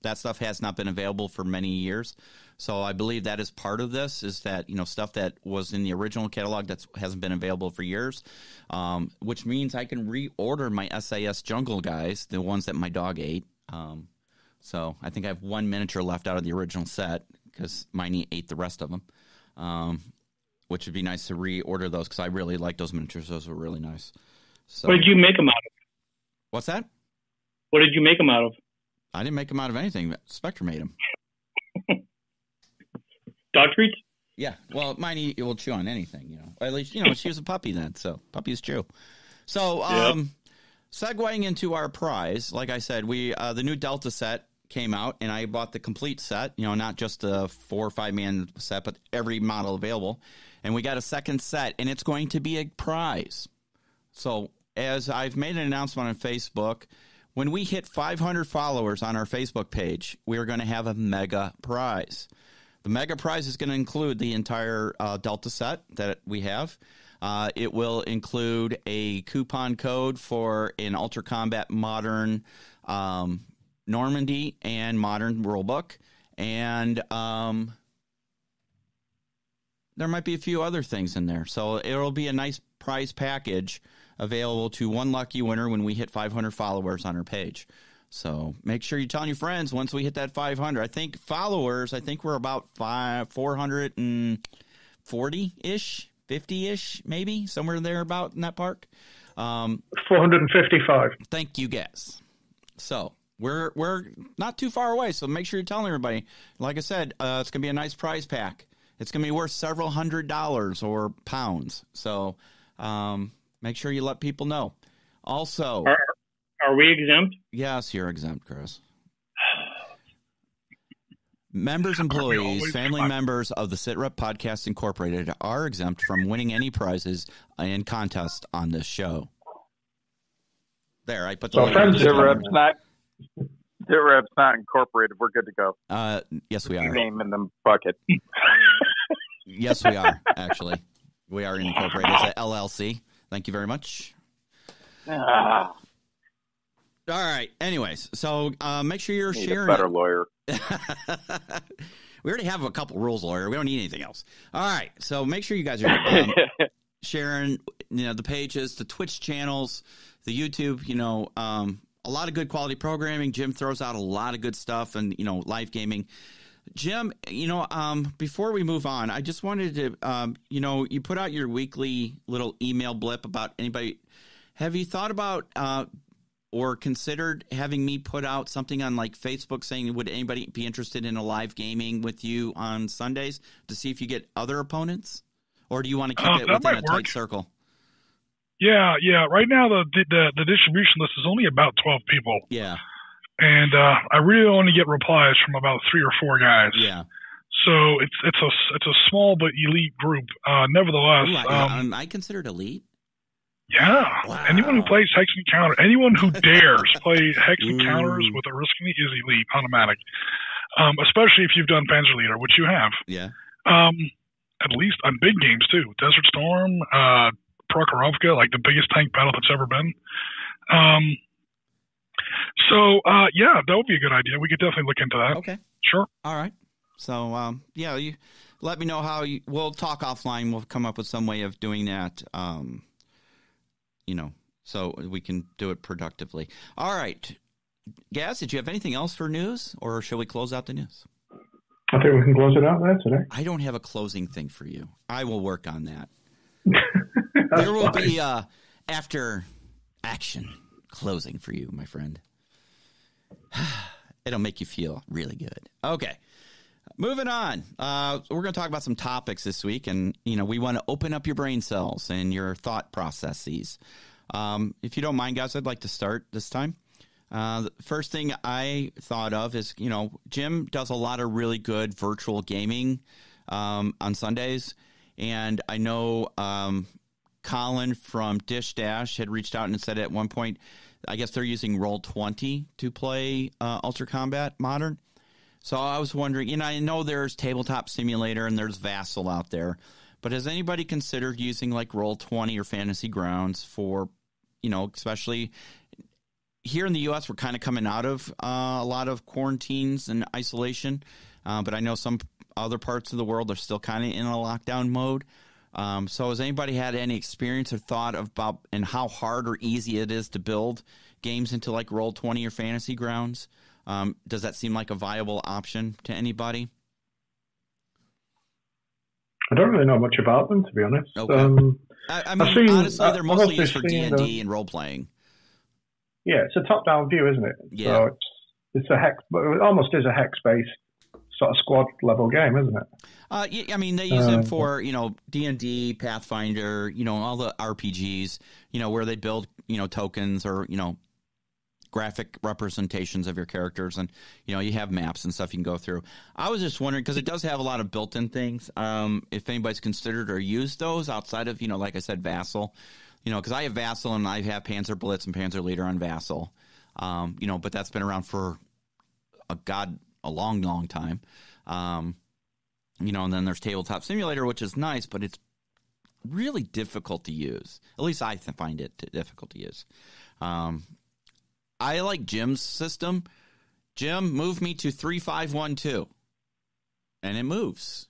[SPEAKER 2] That stuff has not been available for many years. So I believe that is part of this, is that, stuff that was in the original catalog that hasn't been available for years, which means I can reorder my SAS Jungle guys, the ones that my dog ate. So I think I have 1 miniature left out of the original set because mine ate the rest of them. Which would be nice to reorder those because I really like those miniatures. Those were really nice. So,
[SPEAKER 6] what did you make them out of?
[SPEAKER 2] What's that?
[SPEAKER 6] What did you make them out of?
[SPEAKER 2] I didn't make them out of anything. Spectre made them.
[SPEAKER 6] Dog treats?
[SPEAKER 2] Yeah. Well, mine will chew on anything, At least, she was a puppy then, so puppies chew. So, segueing into our prize, like I said, the new Delta set came out, and I bought the complete set, not just a 4 or 5 man set, but every model available. And we got a second set, and it's going to be a prize. So as I've made an announcement on Facebook, when we hit 500 followers on our Facebook page, we are going to have a mega prize. The mega prize is going to include the entire Delta set that we have. It will include a coupon code for an Ultra Combat Modern Normandy and Modern Rulebook, and there might be a few other things in there. So it'll be a nice prize package available to one lucky winner when we hit 500 followers on our page. So make sure you're telling your friends once we hit that 500. I think we're about 440-ish, 50-ish, maybe, somewhere there about in that park.
[SPEAKER 4] 455.
[SPEAKER 2] Thank you, guys. So we're not too far away, so make sure you're telling everybody. Like I said, it's going to be a nice prize pack. It's going to be worth several $100s or pounds. So make sure you let people know. Also,
[SPEAKER 6] are we exempt?
[SPEAKER 2] Yes, you're exempt, Chris. Members, employees, family members of the SitRep Podcast Incorporated are exempt from winning any prizes and contests on this show. There, I put the
[SPEAKER 5] SitRep's not incorporated. We're good to go.
[SPEAKER 2] Yes, we are.
[SPEAKER 5] Name in the bucket.
[SPEAKER 2] Yes, we are, actually. We are incorporated as an LLC. Thank you very much. All right. Anyways, so make sure you're sharing.
[SPEAKER 5] A better lawyer.
[SPEAKER 2] We already have a couple rules, lawyer. We don't need anything else. All right. So make sure you guys are sharing, the pages, the Twitch channels, the YouTube, a lot of good quality programming. Jim throws out a lot of good stuff and, live gaming. Jim, before we move on, I just wanted to, you put out your weekly little email blip about anybody. Have you thought about or considered having me put out something on like Facebook saying, would anybody be interested in a live gaming with you on Sundays to see if you get other opponents? Or do you want to keep it within a tight circle?
[SPEAKER 3] Yeah. Right now, the distribution list is only about 12 people.
[SPEAKER 2] Yeah.
[SPEAKER 3] and I really only get replies from about 3 or 4 guys.
[SPEAKER 2] Yeah.
[SPEAKER 3] So it's a small but elite group. Nevertheless,
[SPEAKER 2] Ooh, I considered elite.
[SPEAKER 3] Yeah.
[SPEAKER 2] Wow.
[SPEAKER 3] Anyone who plays Hex Encounter, anyone who dares play Hex Encounters with a risk is elite, automatic. Especially if you've done Panzer Leader, which you have.
[SPEAKER 2] Yeah.
[SPEAKER 3] At least on big games too. Desert Storm, Prokhorovka, like the biggest tank battle that's ever been. Yeah, that would be a good idea. We could definitely look into that.
[SPEAKER 2] Okay.
[SPEAKER 3] Sure.
[SPEAKER 2] All right. So, yeah, you let me know how we'll talk offline. We'll come up with some way of doing that, so we can do it productively. All right. Gaz, did you have anything else for news, or shall we close out the news?
[SPEAKER 4] I think we can close it out there today.
[SPEAKER 2] I don't have a closing thing for you. I will work on that.
[SPEAKER 4] There
[SPEAKER 2] will be after action closing for you, my friend. It'll make you feel really good. Okay. Moving on. We're going to talk about some topics this week, and we want to open up your brain cells and your thought processes. If you don't mind, guys, I'd like to start this time. The first thing I thought of is, Jim does a lot of really good virtual gaming on Sundays, and I know Colin from Dish Dash had reached out and said at one point, I guess they're using Roll20 to play Ultra Combat Modern. So I was wondering, I know there's Tabletop Simulator and there's Vassal out there, but has anybody considered using like Roll20 or Fantasy Grounds for, especially here in the U.S., we're kind of coming out of a lot of quarantines and isolation, but I know some other parts of the world are still kind of in a lockdown mode. So has anybody had any experience or thought about and how hard or easy it is to build games into like Roll20 or Fantasy Grounds? Does that seem like a viable option to anybody?
[SPEAKER 4] I don't really know much about them, to be honest.
[SPEAKER 2] Okay. Honestly, they're mostly used for D&D and role-playing.
[SPEAKER 4] Yeah, it's a top-down view, isn't it?
[SPEAKER 2] Yeah.
[SPEAKER 4] So it's a hex, but it almost is a hex-based sort of squad-level game, isn't it?
[SPEAKER 2] Yeah, they use it for, D&D, Pathfinder, all the RPGs, where they build, tokens or, graphic representations of your characters, and you have maps and stuff you can go through. I was just wondering, because it does have a lot of built-in things, if anybody's considered or used those outside of like I said, Vassal, because I have Vassal and I have Panzer Blitz and Panzer Leader on Vassal, but that's been around for a long time, and then there's Tabletop Simulator, which is nice, but it's really difficult to use. At least I find it difficult to use. I like Jim's system. Jim, move me to 3512. And it moves.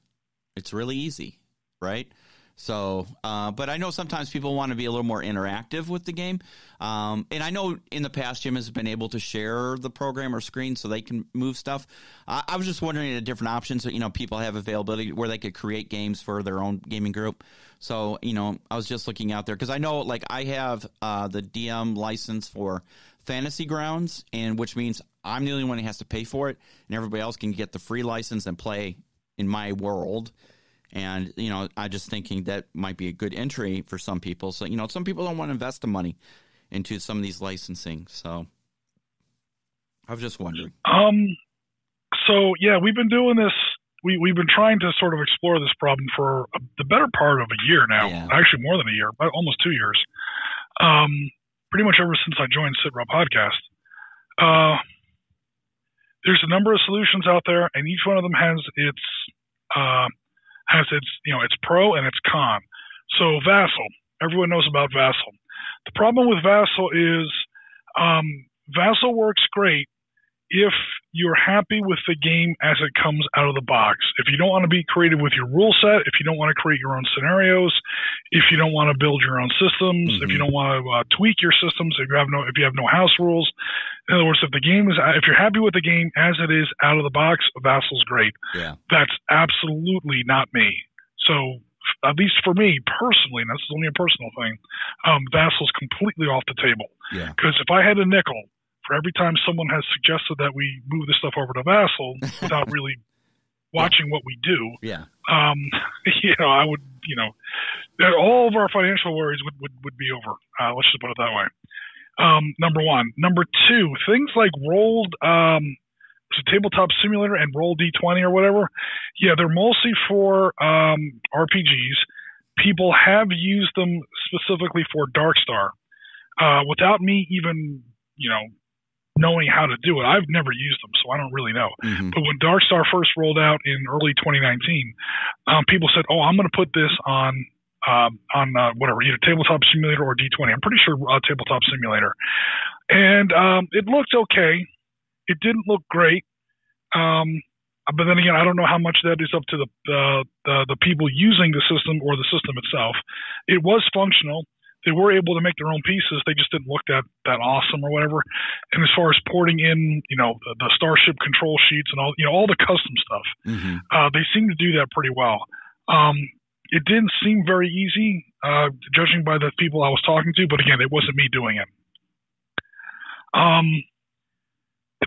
[SPEAKER 2] It's really easy, right? So, but I know sometimes people want to be a little more interactive with the game. And I know in the past, Jim has been able to share the program or screen so they can move stuff. I was just wondering the different options that, people have availability where they could create games for their own gaming group. So, I was just looking out there because I know like I have the DM license for Fantasy Grounds, and which means I'm the only one who has to pay for it, and everybody else can get the free license and play in my world. And, I'm just thinking that might be a good entry for some people. So, some people don't want to invest the money into some of these licensing. So I was just wondering.
[SPEAKER 3] So, yeah, we've been doing this. We've been trying to sort of explore this problem for the better part of a year now. Yeah. Actually, more than a year, about almost 2 years. Pretty much ever since I joined SitRep Podcast. There's a number of solutions out there, and each one of them has its its pro and its con. So Vassal, everyone knows about Vassal. The problem with Vassal is Vassal works great if you're happy with the game as it comes out of the box. If you don't want to be creative with your rule set, if you don't want to create your own scenarios, if you don't want to build your own systems, if you don't want to tweak your systems, if you have no house rules. In other words, if you're happy with the game as it is out of the box, Vassal's great.
[SPEAKER 2] Yeah.
[SPEAKER 3] That's absolutely not me. So at least for me personally, and this is only a personal thing, Vassal's completely off the table.
[SPEAKER 2] Yeah.
[SPEAKER 3] Because if I had a nickel for every time someone has suggested that we move this stuff over to Vassal without really watching what we do, I would, all of our financial worries would be over. Let's just put it that way. Number one. Number two, things like rolled tabletop simulator and roll D20 or whatever. Yeah, they're mostly for RPGs. People have used them specifically for Darkstar. Without me even, knowing how to do it. I've never used them, so I don't really know. Mm-hmm. But when Darkstar first rolled out in early 2019, people said, "Oh, I'm going to put this on whatever, either Tabletop Simulator or D20." I'm pretty sure Tabletop Simulator, and it looked okay. It didn't look great, but then again, I don't know how much that is up to the people using the system or the system itself. It was functional. They were able to make their own pieces. They just didn't look that awesome or whatever. And as far as porting in, the Starship control sheets and all the custom stuff, mm-hmm. They seem to do that pretty well. It didn't seem very easy, judging by the people I was talking to. But again, it wasn't me doing it.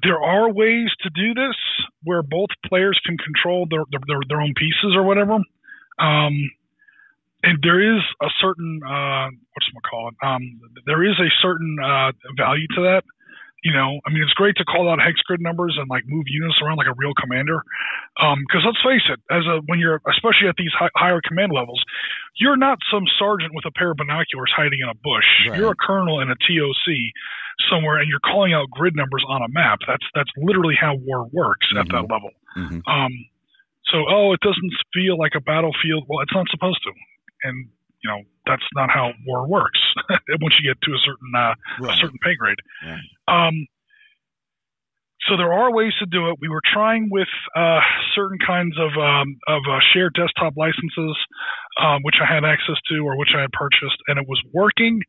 [SPEAKER 3] There are ways to do this where both players can control their own pieces or whatever. And there is a certain there is a certain value to that. It's great to call out hex grid numbers and like move units around like a real commander. Because let's face it, when you're especially at these higher command levels, you're not some sergeant with a pair of binoculars hiding in a bush. Right. You're a colonel in a TOC somewhere, and you're calling out grid numbers on a map. That's literally how war works mm-hmm. at that level. Mm-hmm. So it doesn't feel like a battlefield. Well, it's not supposed to. And that's not how war works. Once you get to a certain pay grade. Right. So there are ways to do it. We were trying with certain kinds of shared desktop licenses, which I had access to or which I had purchased, and it was working,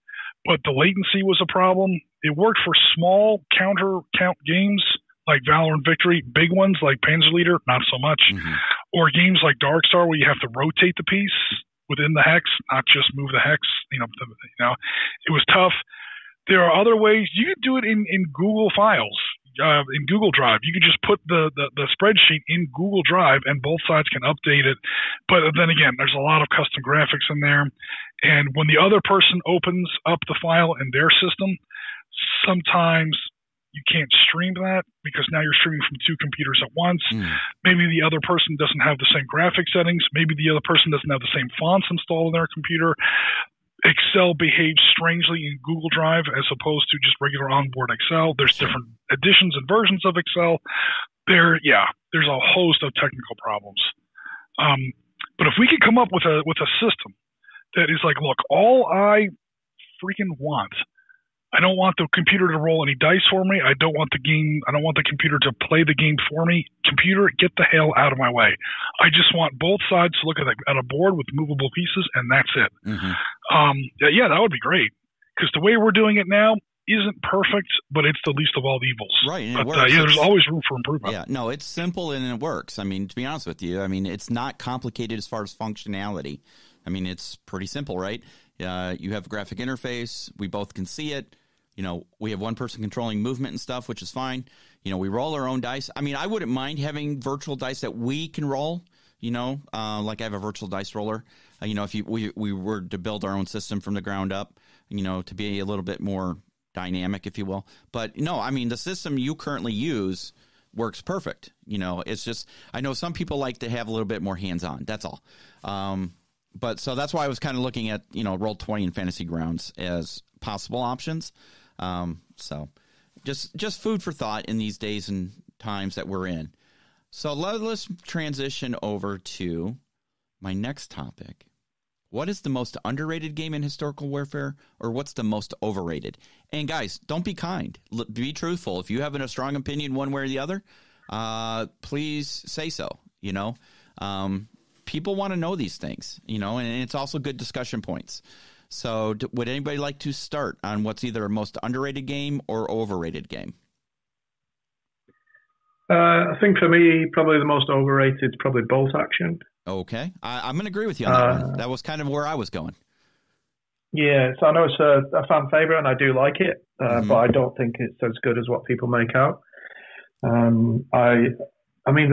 [SPEAKER 3] but the latency was a problem. It worked for small counter count games like Valor and Victory. Big ones like Panzerleader, not so much. Mm-hmm. Or games like Darkstar where you have to rotate the piece within the hex, not just move the hex. It was tough. There are other ways. You could do it in Google Files, in Google Drive. You could just put the spreadsheet in Google Drive, and both sides can update it. But then again, there's a lot of custom graphics in there. And when the other person opens up the file in their system, sometimes you can't stream that because now you're streaming from two computers at once. Mm. Maybe the other person doesn't have the same graphic settings. Maybe the other person doesn't have the same fonts installed in their computer. Excel behaves strangely in Google Drive as opposed to just regular onboard Excel. There's different editions and versions of Excel. There's a host of technical problems. But if we could come up with a system that is like, look, all I freaking want, I don't want the computer to roll any dice for me. I don't want the computer to play the game for me. Computer, get the hell out of my way. I just want both sides to look at a board with movable pieces, and that's it. Mm-hmm. That would be great. Because the way we're doing it now isn't perfect, but it's the least of all the evils.
[SPEAKER 2] Right, and
[SPEAKER 3] it works. There's always room for improvement.
[SPEAKER 2] Yeah, no, it's simple and it works. To be honest with you, it's not complicated as far as functionality. It's pretty simple, right? You have a graphic interface. We both can see it. We have one person controlling movement and stuff, which is fine. We roll our own dice. I wouldn't mind having virtual dice that we can roll, like I have a virtual dice roller. If we were to build our own system from the ground up, to be a little bit more dynamic, if you will. But no, the system you currently use works perfect. It's just, I know some people like to have a little bit more hands-on. That's all. But so that's why I was kind of looking at, Roll20 and Fantasy Grounds as possible options. So just food for thought in these days and times that we're in. So let's transition over to my next topic. What is the most underrated game in historical warfare, or what's the most overrated? And guys, don't be kind. Be truthful. If you have a strong opinion one way or the other, please say so. People want to know these things, and it's also good discussion points. So would anybody like to start on what's either a most underrated game or overrated game?
[SPEAKER 4] I think for me, probably the most overrated is probably bolt action.
[SPEAKER 2] Okay. I'm going to agree with you on that one. That was kind of where I was going.
[SPEAKER 4] Yeah, so I know it's a fan favorite and I do like it, but I don't think it's as good as what people make out. There's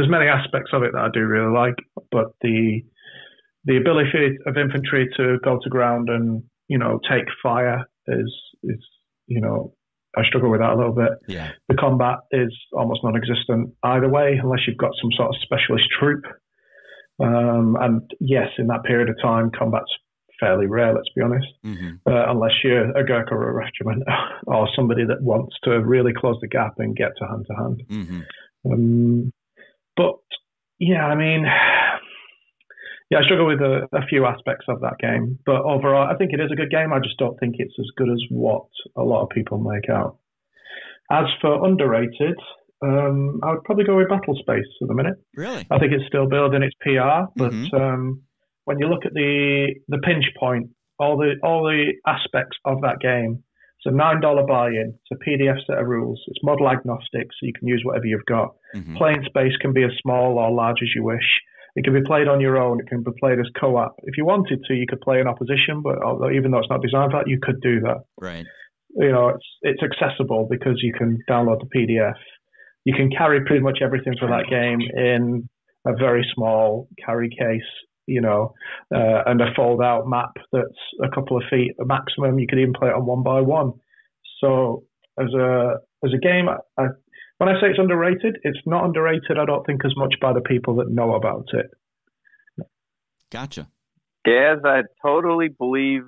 [SPEAKER 4] many aspects of it that I do really like, but the ability of infantry to go to ground and, take fire is I struggle with that a little bit.
[SPEAKER 2] Yeah.
[SPEAKER 4] The combat is almost non-existent either way, unless you've got some sort of specialist troop. And yes, in that period of time, combat's fairly rare, let's be honest, unless you're a Gurkha or a regiment or somebody that wants to really close the gap and get to hand-to-hand. But, yeah, I mean, yeah, I struggle with a few aspects of that game. But overall, I think it is a good game. I just don't think it's as good as what a lot of people make out. As for underrated, I would probably go with Battlespace at the minute.
[SPEAKER 2] Really?
[SPEAKER 4] I think it's still building its PR, but when you look at the pinch point, all the aspects of that game, it's a $9 buy-in, it's a PDF set of rules, it's model agnostic, so you can use whatever you've got. Playing space can be as small or large as you wish. It can be played on your own, it can be played as co-op. If you wanted to, you could play in opposition, but even though it's not designed for that, you could do that.
[SPEAKER 2] Right.
[SPEAKER 4] You know, it's accessible because you can download the PDF. You can carry pretty much everything for that game in a very small carry case, you know, and a fold-out map that's a couple of feet maximum. You could even play it on 1x1. So as a game, when I say it's underrated, it's not underrated, I don't think, as much by the people that know about it.
[SPEAKER 2] Gotcha.
[SPEAKER 5] Gaz, I totally believe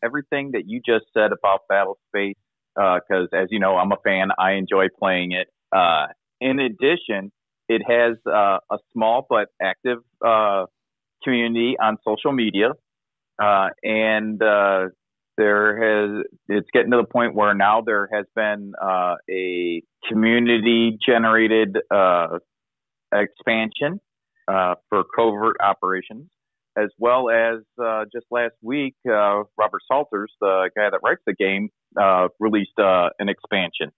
[SPEAKER 5] everything that you just said about Battlespace, because as you know, I'm a fan. I enjoy playing it. In addition, it has a small but active community on social media, and it's getting to the point where now there has been a community-generated expansion for covert operations, as well as just last week, Robert Salters, the guy that writes the game, released an expansion.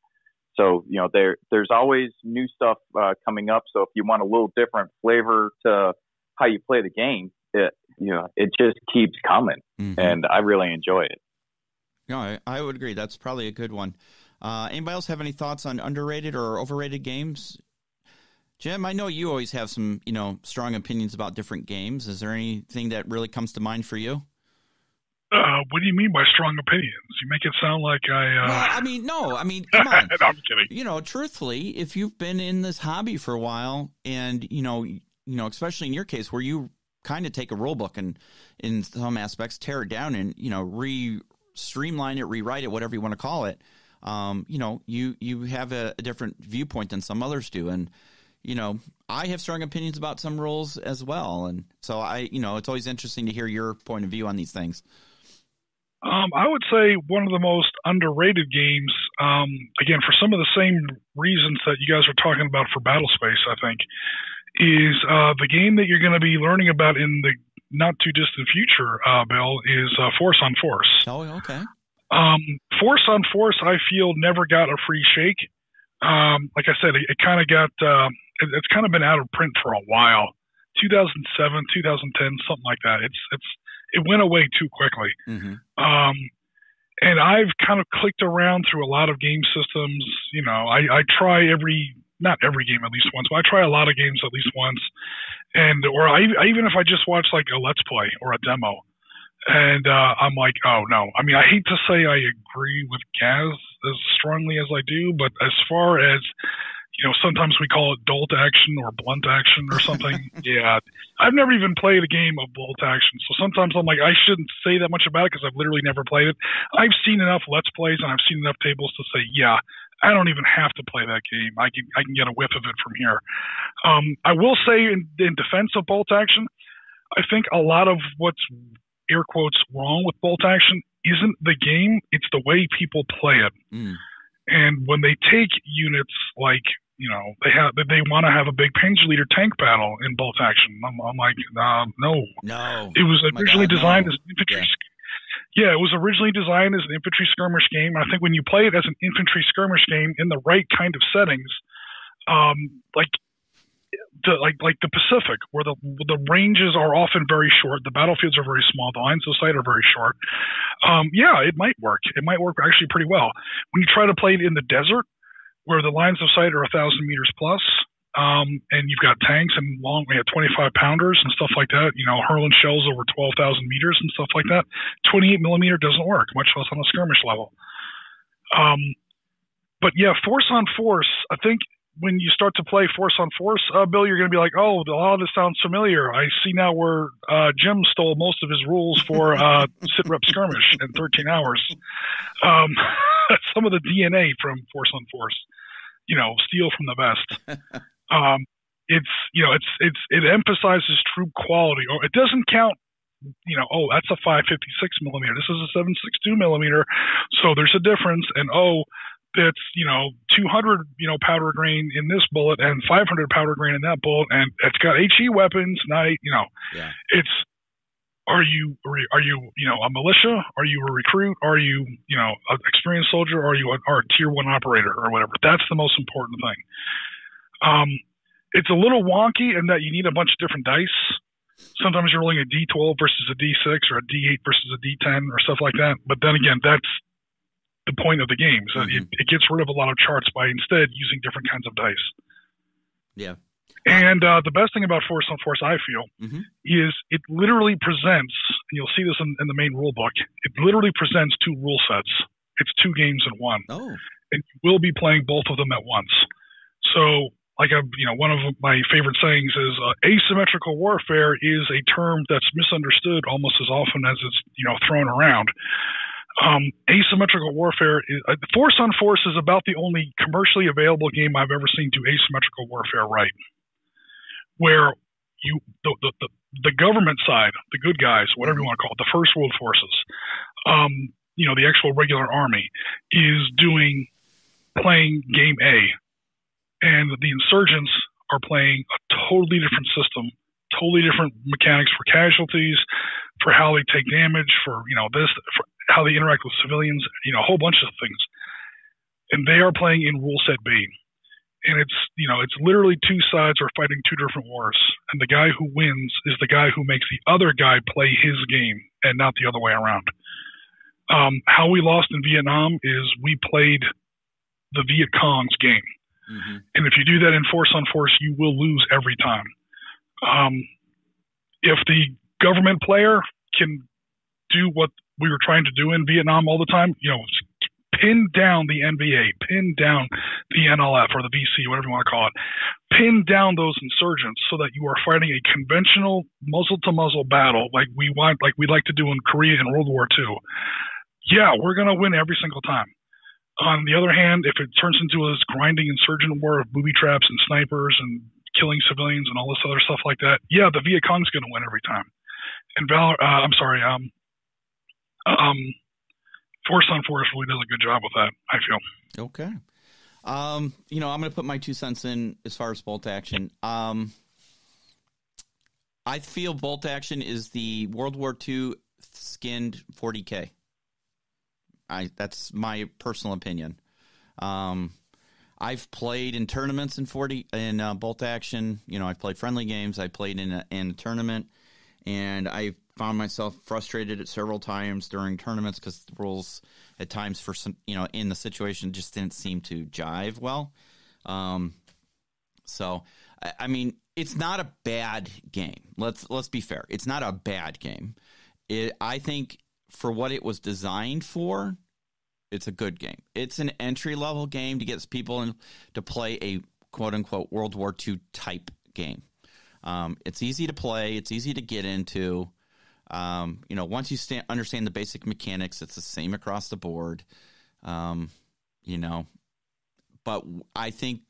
[SPEAKER 5] So, you know, there's always new stuff coming up. So if you want a little different flavor to how you play the game, it just keeps coming. And I really enjoy it.
[SPEAKER 2] No, I would agree. That's probably a good one. Anybody else have any thoughts on underrated or overrated games? Jim, I know you always have some, strong opinions about different games. Is there anything that really comes to mind for you?
[SPEAKER 3] What do you mean by strong opinions? You make it sound like I...
[SPEAKER 2] No, come on.
[SPEAKER 3] No, I'm kidding.
[SPEAKER 2] Truthfully, if you've been in this hobby for a while and, especially in your case where you kind of take a rule book and in some aspects tear it down and, streamline it, rewrite it, whatever you want to call it, you have a different viewpoint than some others do. And, I have strong opinions about some rules as well. And so it's always interesting to hear your point of view on these things.
[SPEAKER 3] I would say one of the most underrated games, again, for some of the same reasons that you guys were talking about for Battlespace, I think, is the game that you're going to be learning about in the not too distant future, Bill, is Force on Force.
[SPEAKER 2] Oh, okay.
[SPEAKER 3] Force on Force, I feel, never got a free shake. Like I said, it kind of got, it's kind of been out of print for a while. 2007, 2010, something like that. It went away too quickly. And I've kind of clicked around through a lot of game systems. I try not every game at least once, but I try a lot of games at least once. Or even if I just watch like a Let's Play or a demo, and I'm like, oh no. I mean, I hate to say I agree with Gaz as strongly as I do, but as far as, sometimes we call it dolt action or blunt action or something. Yeah. I've never even played a game of bolt action. So sometimes I'm like, I shouldn't say that much about it because I've literally never played it. I've seen enough Let's Plays and I've seen enough tables to say, yeah, I don't even have to play that game. I can get a whiff of it from here. I will say in defense of bolt action, I think a lot of what's air quotes wrong with bolt action isn't the game, it's the way people play it. And when they take units like, they want to have a big Pinch Leader tank battle in bolt action. I'm like, no. It was originally designed as an infantry. Yeah, it was originally designed as an infantry skirmish game. And I think when you play it as an infantry skirmish game in the right kind of settings, like the Pacific, where the ranges are often very short, the battlefields are very small, the lines of sight are very short. It might work. It might work actually pretty well. When you try to play it in the desert, where the lines of sight are 1,000 meters plus, and you've got tanks and 25 pounders and stuff like that, hurling shells over 12,000 meters and stuff like that, 28 millimeter doesn't work, much less on a skirmish level. But yeah, Force on Force, I think when you start to play Force on Force, Bill, you're going to be like, oh, a lot of this sounds familiar. I see now where Jim stole most of his rules for Sit Rep Skirmish in 13 hours. Some of the DNA from Force on Force, steal from the best. It emphasizes troop quality. Or it doesn't count, that's a 5.56 millimeter. This is a 7.62 millimeter. So there's a difference. And it's 200 powder grain in this bullet and 500 powder grain in that bullet, and it's got HE weapons. It's are you a militia? Are you a recruit? Are you an experienced soldier? Or are you a tier 1 operator or whatever? That's the most important thing. It's a little wonky in that you need a bunch of different dice. Sometimes you're rolling a D12 versus a D6 or a D8 versus a D10 or stuff like that. But then again, that's the point of the game. So it gets rid of a lot of charts by instead using different kinds of dice.
[SPEAKER 2] Yeah.
[SPEAKER 3] And the best thing about Force on Force, I feel, is it literally presents, and you'll see this in the main rule book, it literally presents 2 rule sets. It's 2 games in one.
[SPEAKER 2] Oh. And
[SPEAKER 3] you will be playing both of them at once. So, one of my favorite sayings is asymmetrical warfare is a term that's misunderstood almost as often as it's, thrown around. Asymmetrical warfare Force on Force is about the only commercially available game I've ever seen do asymmetrical warfare right, where the government side, the good guys, whatever you want to call it, the First World Forces, the actual regular army, is playing game A, and the insurgents are playing a totally different system, totally different mechanics for casualties, for how they take damage, for for how they interact with civilians, a whole bunch of things. And they are playing in rule set B. And it's literally 2 sides are fighting 2 different wars. And the guy who wins is the guy who makes the other guy play his game and not the other way around. How we lost in Vietnam is we played the Viet Cong's game. Mm-hmm. And if you do that in Force on Force, you will lose every time. If the government player can do what we were trying to do in Vietnam all the time, pin down the NBA, pin down the NLF or the VC, whatever you want to call it, pin down those insurgents so that you are fighting a conventional muzzle-to-muzzle battle like we like to do in Korea and World War II. Yeah, we're going to win every single time. On the other hand, if it turns into this grinding insurgent war of booby traps and snipers and killing civilians and all this other stuff like that, yeah, the Viet Cong's going to win every time. And Force on Force really does a good job with that, I feel.
[SPEAKER 2] Okay. I'm going to put my 2 cents in as far as bolt action. I feel bolt action is the World War II skinned 40K. That's my personal opinion. I've played in tournaments in bolt action. I've played friendly games. I played in a tournament, and I found myself frustrated at several times during tournaments because the rules at times for some, in the situation just didn't seem to jive well. So, I mean, it's not a bad game. Let's be fair. It's not a bad game. I think for what it was designed for, it's a good game. It's an entry-level game to get people to play a quote-unquote World War II type game. It's easy to play. It's easy to get into. Once you understand the basic mechanics, it's the same across the board. But I think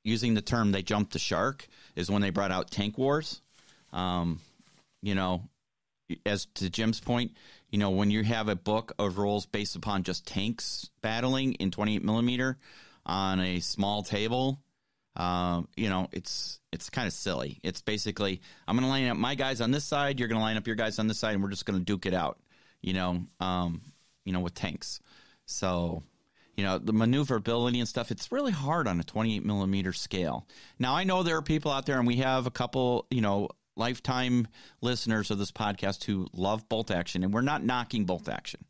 [SPEAKER 2] using the term "they jumped the shark" is when they brought out Tank Wars. As to Jim's point, when you have a book of rules based upon just tanks battling in 28 millimeter on a small table, it's kind of silly. It's basically, I'm going to line up my guys on this side, you're going to line up your guys on this side, and we're just going to duke it out, with tanks. So, the maneuverability and stuff, it's really hard on a 28 millimeter scale. Now, I know there are people out there, and we have a couple, lifetime listeners of this podcast who love bolt action, and we're not knocking bolt action.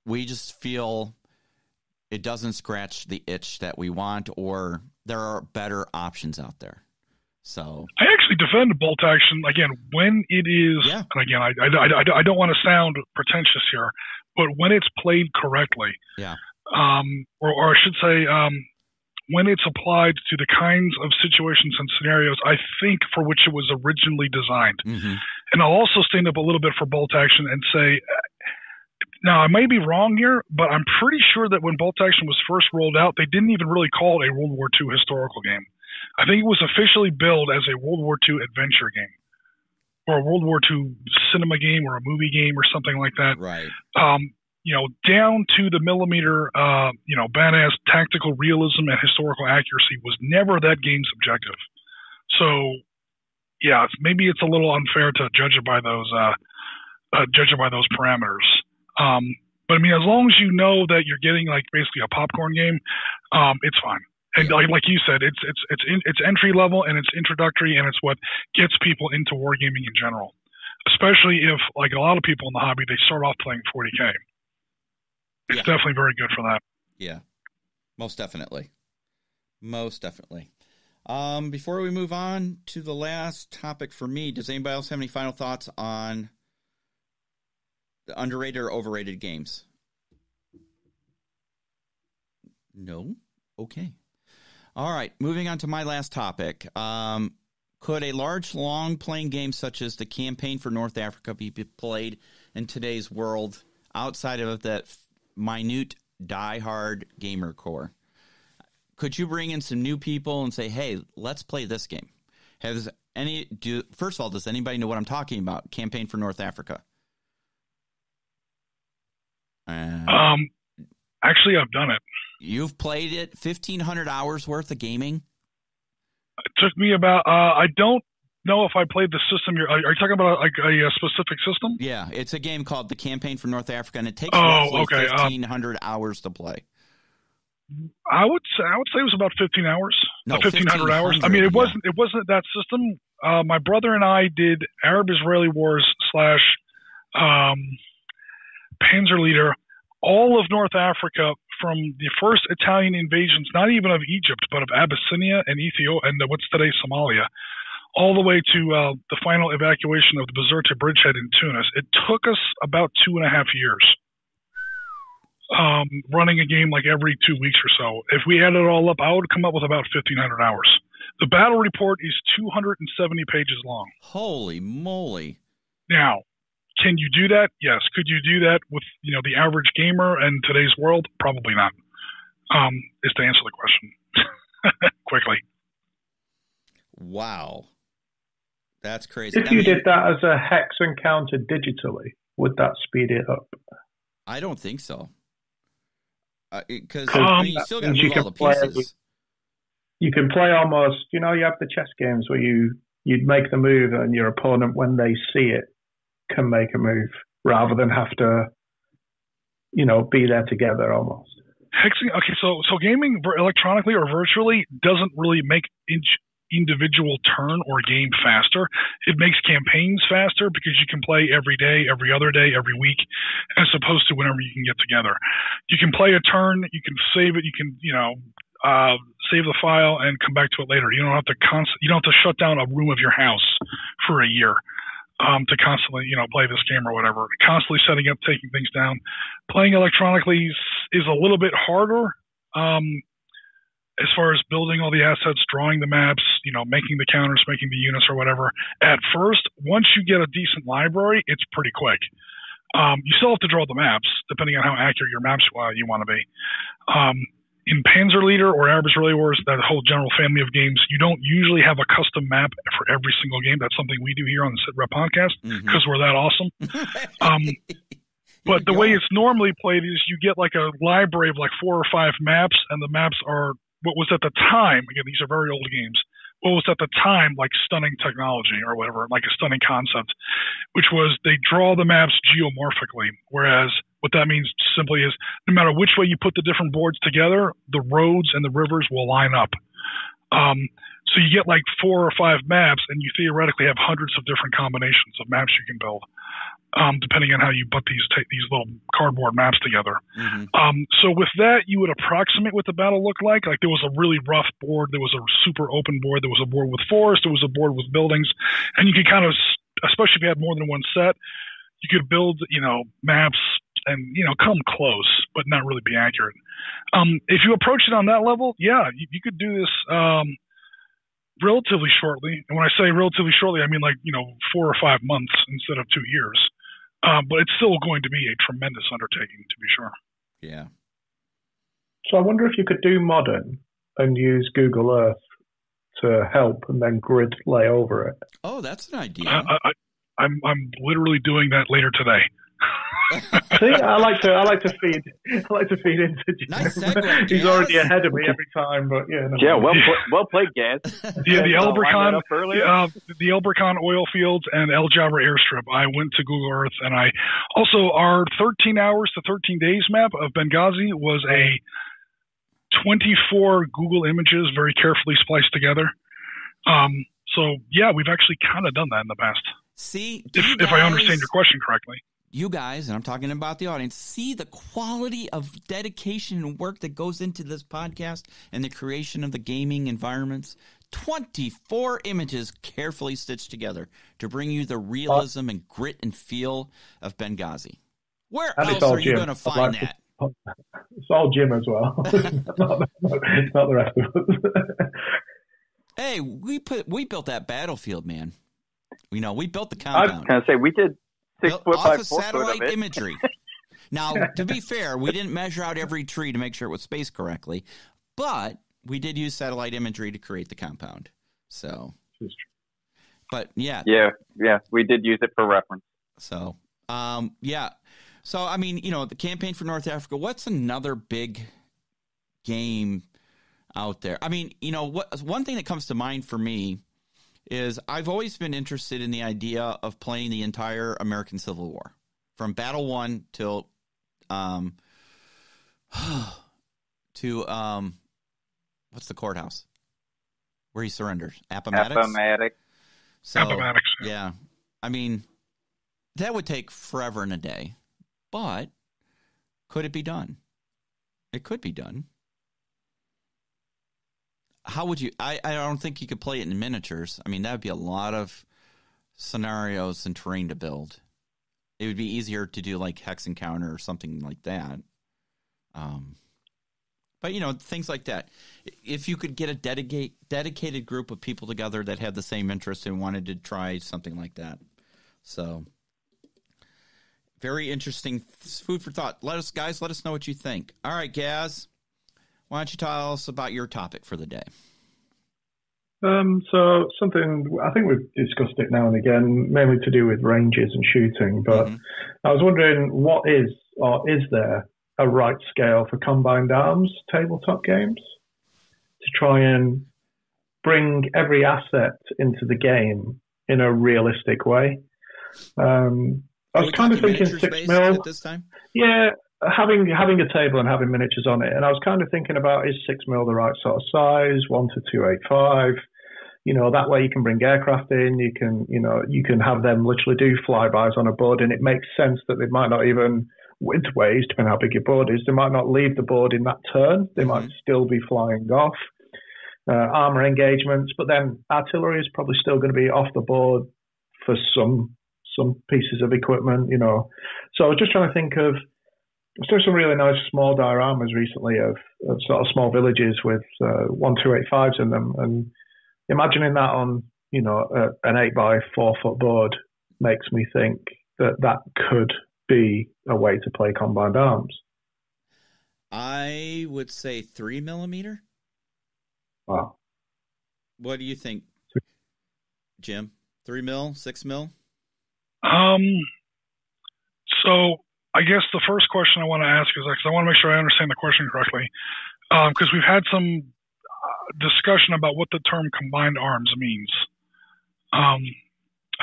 [SPEAKER 2] We just feel it doesn't scratch the itch that we want, or there are better options out there. So
[SPEAKER 3] I actually defend bolt action again when it is. Yeah. And again, I don't want to sound pretentious here, but when it's played correctly.
[SPEAKER 2] Yeah.
[SPEAKER 3] or I should say, when it's applied to the kinds of situations and scenarios, I think, for which it was originally designed.
[SPEAKER 2] Mm-hmm.
[SPEAKER 3] And I'll also stand up a little bit for bolt action and say, now I may be wrong here, but I'm pretty sure that when bolt action was first rolled out, they didn't even really call it a World War II historical game. I think it was officially billed as a World War II adventure game, or a World War II cinema game, or a movie game, or something like that.
[SPEAKER 2] Right.
[SPEAKER 3] Down to the millimeter, badass tactical realism and historical accuracy was never that game's objective. So, yeah, maybe it's a little unfair to judge it by those parameters. But I mean, as long as you know that you're getting like basically a popcorn game, it's fine. And like you said, it's entry level and it's introductory, and it's what gets people into wargaming in general. Especially if, like a lot of people in the hobby, they start off playing 40K. It's definitely very good for that.
[SPEAKER 2] Yeah, most definitely. Most definitely. Before we move on to the last topic for me, does anybody else have any final thoughts on the underrated or overrated games? No? Okay. All right, moving on to my last topic. Could a large, long-playing game such as the Campaign for North Africa be played in today's world outside of that minute, die-hard gamer core? Could you bring in some new people and say, hey, let's play this game? First of all, does anybody know what I'm talking about? Campaign for North Africa.
[SPEAKER 3] Actually, I've done it.
[SPEAKER 2] You've played it? 1,500 hours worth of gaming?
[SPEAKER 3] It took me about, I don't know if I played the system. Are you talking about like a specific system?
[SPEAKER 2] Yeah, it's a game called the Campaign for North Africa, and it takes roughly 1,500 hours to play.
[SPEAKER 3] I would say it was about 15 hours.
[SPEAKER 2] No,
[SPEAKER 3] 1,500 hours. I mean, it wasn't that system. My brother and I did Arab-Israeli Wars / Panzerleader, all of North Africa, from the first Italian invasions, not even of Egypt, but of Abyssinia and Ethiopia and what's today Somalia, all the way to the final evacuation of the Bizerta bridgehead in Tunis. It took us about 2.5 years running a game like every 2 weeks or so. If we added it all up, I would come up with about 1,500 hours. The battle report is 270 pages long.
[SPEAKER 2] Holy moly.
[SPEAKER 3] Now, can you do that? Yes. Could you do that with the average gamer in today's world? Probably not. Is to answer the question quickly.
[SPEAKER 2] Wow, that's crazy.
[SPEAKER 4] If you did that as a hex encounter digitally, would that speed it up?
[SPEAKER 2] I don't think so. Because you still got to move all the pieces.
[SPEAKER 4] You can play almost. You have the chess games where you'd make the move and your opponent, when they see it, can make a move rather than have to, be there together almost.
[SPEAKER 3] Hexing. Okay, so gaming electronically or virtually doesn't really make individual turn or game faster. It makes campaigns faster because you can play every day, every other day, every week, as opposed to whenever you can get together. You can play a turn, you can save it, you can save the file and come back to it later. You don't have to shut down a room of your house for a year. To constantly, play this game or whatever. Constantly setting up, taking things down. Playing electronically is a little bit harder as far as building all the assets, drawing the maps, making the counters, making the units or whatever. At first, once you get a decent library, it's pretty quick. You still have to draw the maps, depending on how accurate your maps you want to be. In Panzerleader or Arab-Israeli Wars, that whole general family of games, you don't usually have a custom map for every single game. That's something we do here on the Sit Rep podcast because we're that awesome. But the way it's normally played is you get like a library of like 4 or 5 maps, and the maps are what was at the time, again, these are very old games, what was at the time like stunning technology or whatever, like a stunning concept, which was they draw the maps geomorphically, whereas what that means simply is no matter which way you put the different boards together, the roads and the rivers will line up. So you get like 4 or 5 maps, and you theoretically have hundreds of different combinations of maps you can build, depending on how you put these little cardboard maps together. So with that, you would approximate what the battle looked like. Like there was a really rough board, there was a super open board, there was a board with forest, there was a board with buildings, and you could kind of, especially if you had more than one set, you could build, maps and come close, but not really be accurate. If you approach it on that level, yeah, you could do this relatively shortly. And when I say relatively shortly, I mean 4 or 5 months instead of 2 years. But it's still going to be a tremendous undertaking, to be sure.
[SPEAKER 2] Yeah.
[SPEAKER 4] So I wonder if you could do modern and use Google Earth to help, and then grid lay over it.
[SPEAKER 2] Oh, that's an idea.
[SPEAKER 3] I'm literally doing that later today.
[SPEAKER 4] See, I like to feed into Jim.
[SPEAKER 2] Nice segue,
[SPEAKER 4] He's already ahead of me every time, but yeah.
[SPEAKER 5] Yeah, well played, Gaz.
[SPEAKER 3] The Elbricon oil fields and El Jabra airstrip. I went to Google Earth, and I also our 13 hours to 13 days map of Benghazi was a 24 Google images, very carefully spliced together. So yeah, we've actually kind of done that in the past.
[SPEAKER 2] See,
[SPEAKER 3] if I understand your question correctly.
[SPEAKER 2] You guys, and I'm talking about the audience, see the quality of dedication and work that goes into this podcast and the creation of the gaming environments. 24 images carefully stitched together to bring you the realism and grit and feel of Benghazi. Where else are you going to find that?
[SPEAKER 4] It's all Jim as well. It's not the rest of us.
[SPEAKER 2] Hey, we built that battlefield, man. We built the compound.
[SPEAKER 5] I was going to say, we did 6 foot by 4 foot
[SPEAKER 2] satellite
[SPEAKER 5] of it.
[SPEAKER 2] imagery. Now, to be fair, we didn't measure out every tree to make sure it was spaced correctly, but we did use satellite imagery to create the compound. So, but yeah,
[SPEAKER 5] we did use it for reference.
[SPEAKER 2] So, yeah. So, I mean, the campaign for North Africa. What's another big game out there? I mean, one thing that comes to mind for me is I've always been interested in the idea of playing the entire American Civil War from Battle 1 till what's the courthouse where he surrenders? Appomattox. So,
[SPEAKER 3] Appomattox.
[SPEAKER 2] Yeah. I mean, that would take forever and a day, but could it be done? It could be done. How would you? I don't think you could play it in miniatures. I mean, that would be a lot of scenarios and terrain to build. It would be easier to do like Hex Encounter or something like that. But things like that. If you could get a dedicated group of people together that had the same interest and wanted to try something like that, so very interesting. Food for thought. Let us know what you think. All right, Gaz. Why don't you tell us about your topic for the day?
[SPEAKER 4] So something, I think we've discussed it now and again, mainly to do with ranges and shooting, but I was wondering what is, or is there a right scale for combined arms tabletop games to try and bring every asset into the game in a realistic way? I was kind of thinking 6 mil
[SPEAKER 2] at this time.
[SPEAKER 4] Yeah. Having a table and having miniatures on it, and I was kind of thinking about, is 6 mil the right sort of size? 1 to 285. That way you can bring aircraft in. You can have them literally do flybys on a board, and it makes sense that they might not even widthways, depending how big your board is. They might not leave the board in that turn. They might still be flying off. Armor engagements, but then artillery is probably still going to be off the board for some pieces of equipment. So I was just trying to think of. I've done some really nice small dioramas recently of sort of small villages with 1285s in them, and imagining that on an 8x4 foot board makes me think that could be a way to play combined arms.
[SPEAKER 2] I would say 3mm.
[SPEAKER 4] Wow.
[SPEAKER 2] What do you think, Jim? 3 mil, 6 mil?
[SPEAKER 3] So I guess the first question I want to ask is, because I want to make sure I understand the question correctly, because we've had some discussion about what the term combined arms means. I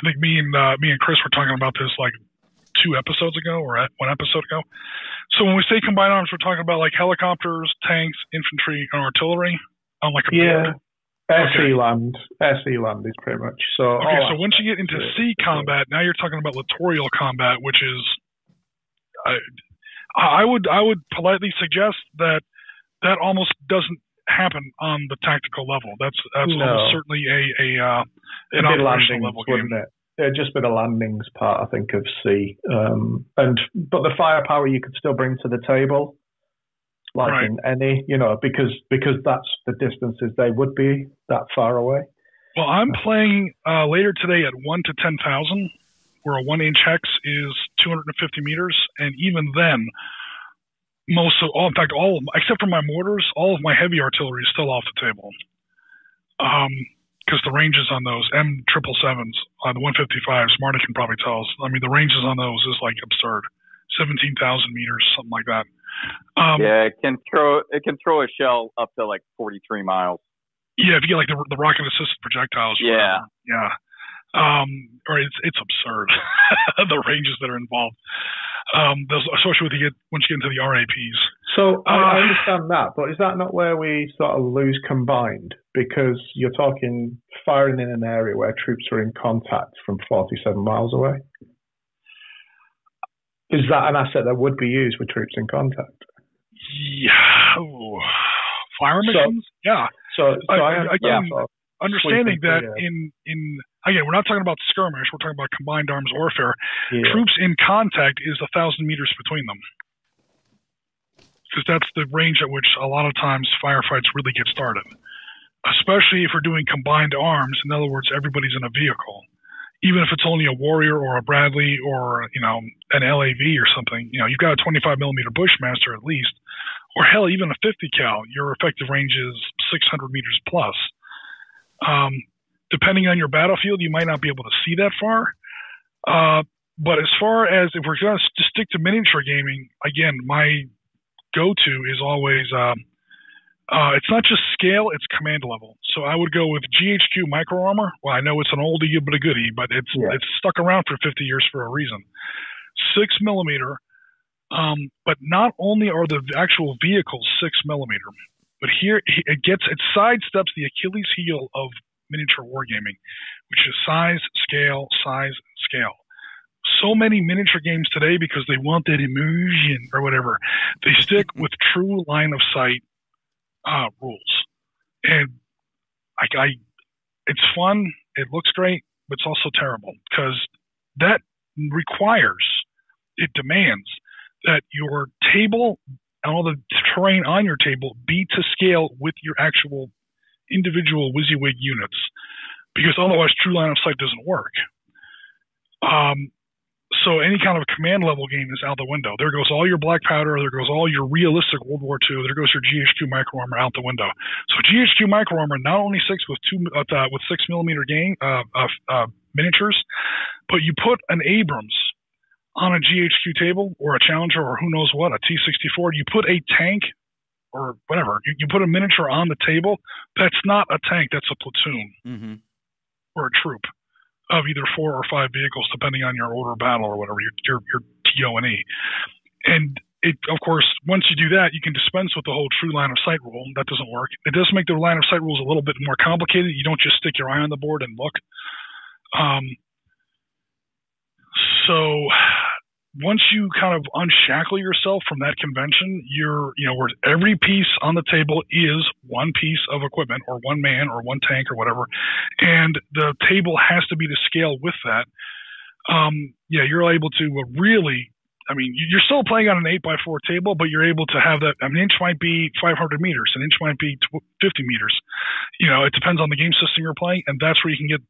[SPEAKER 3] think me and Chris were talking about this like 2 episodes ago or 1 episode ago. So when we say combined arms, we're talking about like helicopters, tanks, infantry, and artillery on like a board.
[SPEAKER 4] Air sea land is pretty much so.
[SPEAKER 3] Okay, so once you get into sea combat, now you're talking about littoral combat, which is I would politely suggest that almost doesn't happen on the tactical level. That's almost certainly an operational level game.
[SPEAKER 4] It'd just be the landings part, I think, of C. But the firepower you could still bring to the table, like
[SPEAKER 3] Right.
[SPEAKER 4] in any, because that's the distances they would be that far away.
[SPEAKER 3] Well, I'm playing later today at 1 to 10,000, where a 1-inch hex is 250 meters, and even then, all of them, except for my mortars, all of my heavy artillery is still off the table. Because the ranges on those M777s, the 155s, Marty can probably tell us. I mean, the ranges on those is like absurd, 17,000 meters, something like that.
[SPEAKER 5] Yeah, it can throw a shell up to like 43 miles.
[SPEAKER 3] Yeah, if you get like the rocket assisted projectiles.
[SPEAKER 5] Yeah.
[SPEAKER 3] Yeah. Or it's absurd the ranges that are involved. Especially once you get into the RAPs.
[SPEAKER 4] So I understand that, but is that not where we sort of lose combined? Because you're talking firing in an area where troops are in contact from 47 miles away. Is that an asset that would be used with troops in contact?
[SPEAKER 3] Yeah. Fire missions? Yeah.
[SPEAKER 4] So
[SPEAKER 3] understanding that again, we're not talking about skirmish, we're talking about combined arms warfare. Yeah. Troops in contact is 1,000 meters between them. Because that's the range at which a lot of times firefights really get started. Especially if we're doing combined arms, in other words, everybody's in a vehicle. Even if it's only a Warrior or a Bradley or, an LAV or something, you've got a 25 millimeter Bushmaster at least, or hell, even a 50 cal, your effective range is 600 meters plus. Depending on your battlefield, you might not be able to see that far. But as far as if we're going to stick to miniature gaming, again, my go-to is always, it's not just scale, it's command level. So I would go with GHQ Micro Armor. Well, I know it's an oldie but a goodie, but it's stuck around for 50 years for a reason. 6 millimeter, but not only are the actual vehicles 6 millimeter, but here it sidesteps the Achilles heel of miniature wargaming, which is size, scale. So many miniature games today, because they want that immersion or whatever, they stick with true line of sight rules. And it's fun, it looks great, but it's also terrible, because that demands that your table and all the terrain on your table be to scale with your actual individual WYSIWYG units, because otherwise true line of sight doesn't work. So any kind of command level game is out the window. There goes all your black powder. There goes all your realistic World War II. There goes your GHQ Micro Armor out the window. So GHQ Micro Armor not only sticks with 6 millimeter miniatures, but you put an Abrams on a GHQ table or a Challenger or who knows what, a T-64. You put a tank or whatever. You put a miniature on the table. That's not a tank. That's a platoon or a troop of either 4 or 5 vehicles, depending on your order of battle or whatever, your TO&E. And of course, once you do that, you can dispense with the whole true line of sight rule. That doesn't work. It does make the line of sight rules a little bit more complicated. You don't just stick your eye on the board and look. So once you kind of unshackle yourself from that convention, where every piece on the table is one piece of equipment or one man or one tank or whatever, and the table has to be to scale with that. You're able to really, you're still playing on an 8x4 table, but you're able to have that. An inch might be 500 meters, an inch might be 50 meters. It depends on the game system you're playing, and that's where you can get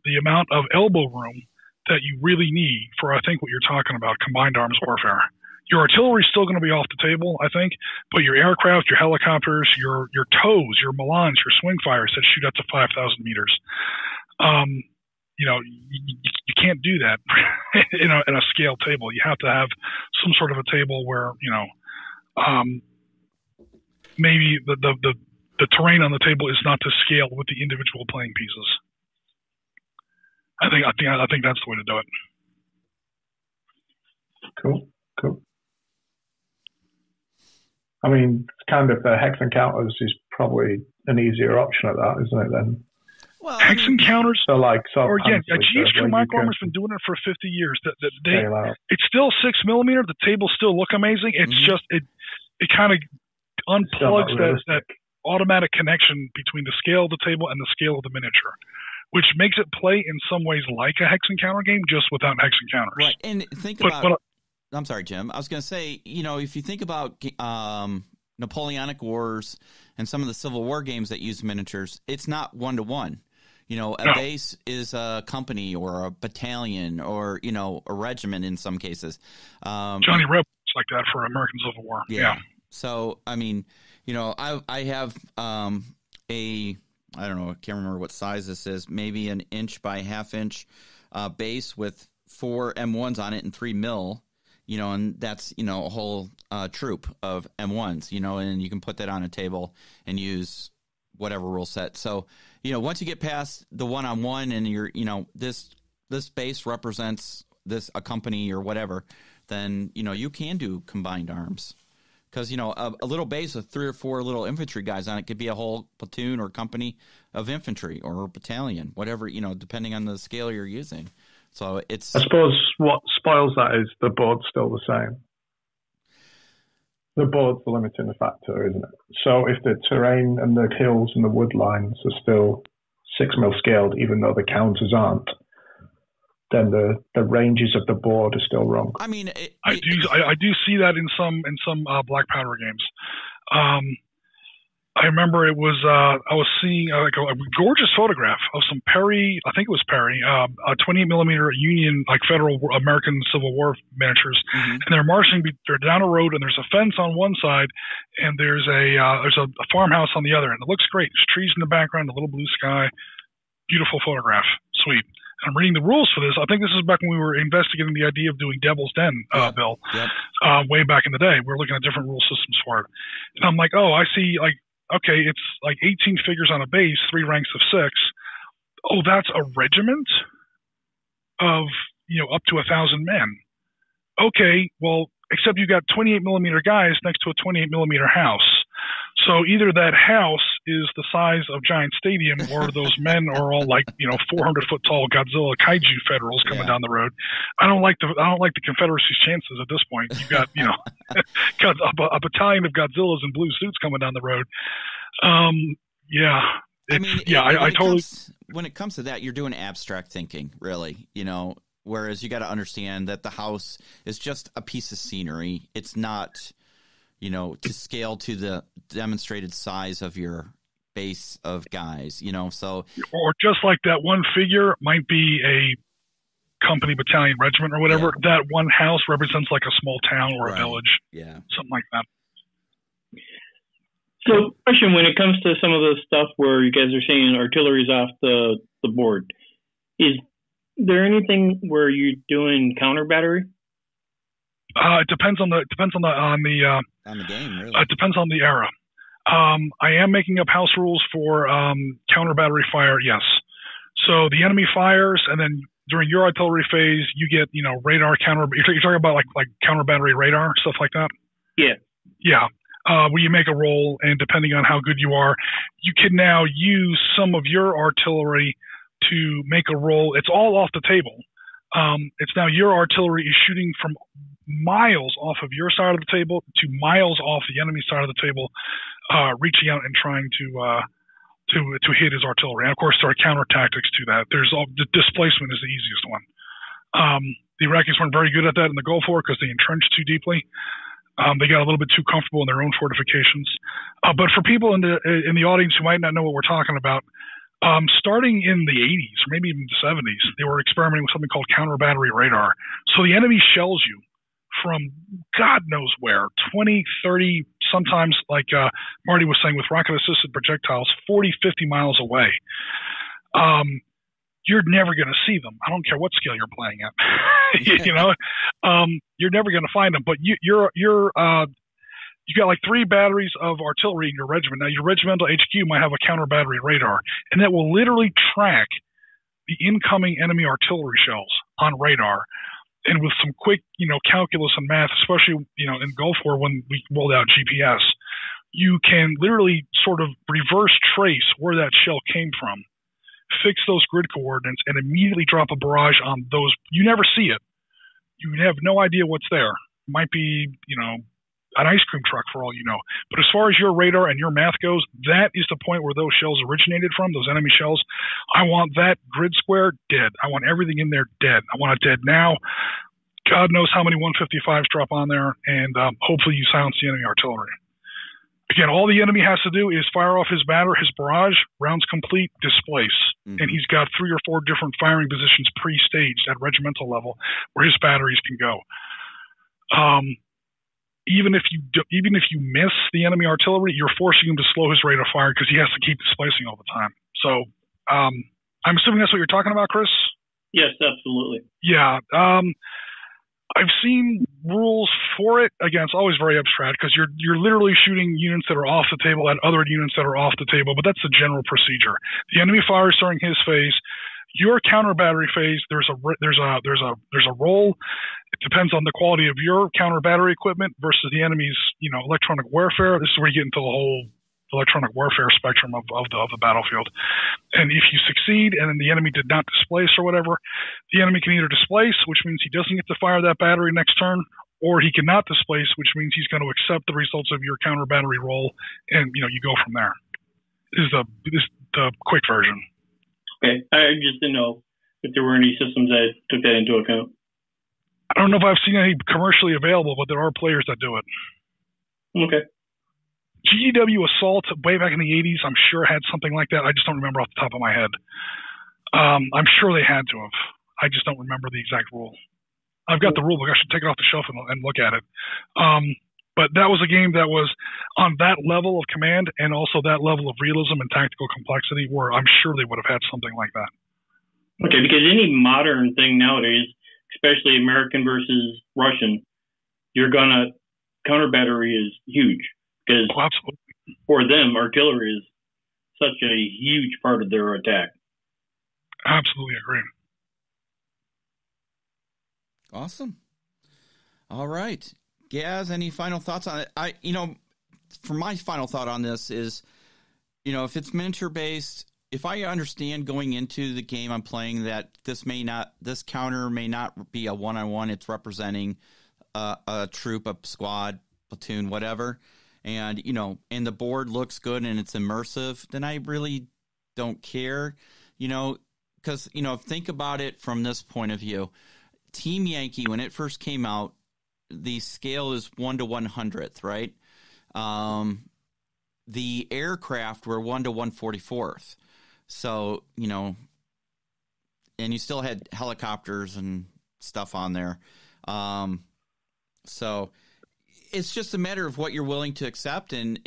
[SPEAKER 3] the amount of elbow room that you really need for, I think, what you're talking about, combined arms warfare. Your artillery is still going to be off the table, I think, but your aircraft, your helicopters, your TOWs, your Milans, your swing fires that shoot up to 5,000 meters, you can't do that in a scale table. You have to have some sort of a table where, maybe the terrain on the table is not to scale with the individual playing pieces. I think that's the way to do it.
[SPEAKER 4] Cool. Kind of the hex encounters is probably an easier option at that, isn't it? Then.
[SPEAKER 3] Well, hex encounters.
[SPEAKER 4] So
[SPEAKER 3] or again, GHQ Micro Armor's been doing it for 50 years. It's still 6 millimeter. The tables still look amazing. It's just it kind of unplugs that automatic connection between the scale of the table and the scale of the miniature. which makes it play in some ways like a hex encounter game, just without hex encounters.
[SPEAKER 2] Right, and I'm sorry, Jim. I was going to say, if you think about Napoleonic Wars and some of the Civil War games that use miniatures, it's not 1-to-1. Base is a company or a battalion or, a regiment in some cases.
[SPEAKER 3] Johnny Rebels like that for American Civil War. Yeah.
[SPEAKER 2] So, I mean, I have I don't know, I can't remember what size this is, maybe an inch by half-inch base with 4 M1s on it and 3 mil, and that's, a whole troop of M1s, and you can put that on a table and use whatever rule set. So, once you get past the one-on-one and you're, this base represents a company or whatever, then, you can do combined arms. Because, a little base with 3 or 4 little infantry guys on it could be a whole platoon or company of infantry or a battalion, whatever, depending on the scale you're using. So it's...
[SPEAKER 4] I suppose what spoils that is the board's still the same. The board's the limiting factor, isn't it? So if the terrain and the hills and the wood lines are still 6 mil scaled, even though the counters aren't, then the ranges of the board are still wrong.
[SPEAKER 3] I mean, I do see that in some Black Powder games. I remember it was I was seeing a gorgeous photograph of some Perry, I think it was Perry, a 28 millimeter Union, like Federal American Civil War miniatures, and they're marching. They're down a road, and there's a fence on one side, and there's a farmhouse on the other, and it looks great. There's trees in the background, a little blue sky, beautiful photograph, sweet. I'm reading the rules for this. I think this is back when we were investigating the idea of doing Devil's Den, Bill, way back in the day. We were looking at different rule systems for it. And I'm like, I see, okay, it's like 18 figures on a base, 3 ranks of 6. Oh, that's a regiment of, up to 1,000 men. Okay, well, except you got 28 millimeter guys next to a 28 millimeter house. So either that house is the size of Giant Stadium, or those men are all 400 foot tall Godzilla kaiju federals coming down the road. I don't like the Confederacy's chances at this point. You got got a battalion of Godzillas in blue suits coming down the road. I totally.
[SPEAKER 2] When it comes to that, you're doing abstract thinking, really. Whereas you got to understand that the house is just a piece of scenery. It's not, to scale to the demonstrated size of your base of guys, so. Or
[SPEAKER 3] just like that one figure might be a company, battalion, regiment, or whatever. Yeah. That one house represents like a small town or a village. Yeah. Something like that.
[SPEAKER 6] So, question, when it comes to some of the stuff where you guys are saying artillery's off the board, is there anything where you're doing counter battery?
[SPEAKER 3] It depends on the
[SPEAKER 2] game. Really.
[SPEAKER 3] It depends on the era. I am making up house rules for counter battery fire. Yes. So the enemy fires, and then during your artillery phase, you get radar counter. You're talking about like counter battery radar stuff like that.
[SPEAKER 6] Yeah.
[SPEAKER 3] Yeah. Where you make a roll, and depending on how good you are, you can now use some of your artillery to make a roll. It's all off the table. It's now your artillery is shooting from miles off of your side of the table to miles off the enemy side of the table, reaching out and trying to hit his artillery. And of course, there are counter tactics to that. The displacement is the easiest one. The Iraqis weren't very good at that in the Gulf War because they entrenched too deeply. They got a little bit too comfortable in their own fortifications. But for people in the audience who might not know what we're talking about, starting in the 80s, or maybe even the 70s, they were experimenting with something called counter battery radar. So the enemy shells you from God knows where, 20, 30, sometimes, like Marty was saying, with rocket-assisted projectiles, 40, 50 miles away. You're never going to see them. I don't care what scale you're playing at. You're never going to find them. But you got like 3 batteries of artillery in your regiment. Now, your regimental HQ might have a counter battery radar, and that will literally track the incoming enemy artillery shells on radar. And with some quick, calculus and math, especially, in Gulf War when we rolled out GPS, you can literally sort of reverse trace where that shell came from, fix those grid coordinates, and immediately drop a barrage on those. You never see it. You have no idea what's there. It might be, an ice cream truck for all you know. But as far as your radar and your math goes, that is the point where those shells originated from, those enemy shells. I want that grid square dead. I want everything in there dead. I want it dead now. God knows how many 155s drop on there, and hopefully you silence the enemy artillery. Again, all the enemy has to do is fire off his barrage, rounds complete, displace. Mm-hmm. And he's got 3 or 4 different firing positions pre-staged at regimental level where his batteries can go. Even if you miss the enemy artillery, you're forcing him to slow his rate of fire because he has to keep displacing all the time. So I'm assuming that's what you're talking about, Chris?
[SPEAKER 6] Yes, absolutely.
[SPEAKER 3] Yeah. I've seen rules for it. Again, it's always very abstract because you're literally shooting units that are off the table at other units that are off the table, but that's the general procedure. The enemy fires during his phase. Your counter battery phase, there's a roll. It depends on the quality of your counter battery equipment versus the enemy's, electronic warfare. This is where you get into the whole electronic warfare spectrum of the battlefield. And if you succeed and then the enemy did not displace or whatever, the enemy can either displace, which means he doesn't get to fire that battery next turn, or he cannot displace, which means he's going to accept the results of your counter battery roll, and you go from there. This is the quick version.
[SPEAKER 6] Okay, I just didn't know if there were any systems that took that into account.
[SPEAKER 3] I don't know if I've seen any commercially available, but there are players that do it.
[SPEAKER 6] Okay.
[SPEAKER 3] GEW Assault way back in the 80s, I'm sure had something like that. I just don't remember off the top of my head. I'm sure they had to have. I just don't remember the exact rule. I've got the rule book. I should take it off the shelf and look at it. But that was a game that was on that level of command and also that level of realism and tactical complexity where I'm sure they would have had something like that.
[SPEAKER 6] Okay, because any modern thing nowadays, especially American versus Russian, counter battery is huge. Because for them, artillery is such a huge part of their attack.
[SPEAKER 3] Absolutely agree.
[SPEAKER 2] Awesome. All right. Gaz, any final thoughts on it? For my final thought on this is, if it's miniature based, if I understand going into the game I'm playing that this counter may not be a one-on-one, it's representing a troop, a squad, platoon, whatever. And, and the board looks good and it's immersive, then I really don't care, because, think about it from this point of view. Team Yankee, when it first came out, the scale is 1 to 100th, right? The aircraft were 1 to 144th. So, and you still had helicopters and stuff on there. So it's just a matter of what you're willing to accept, and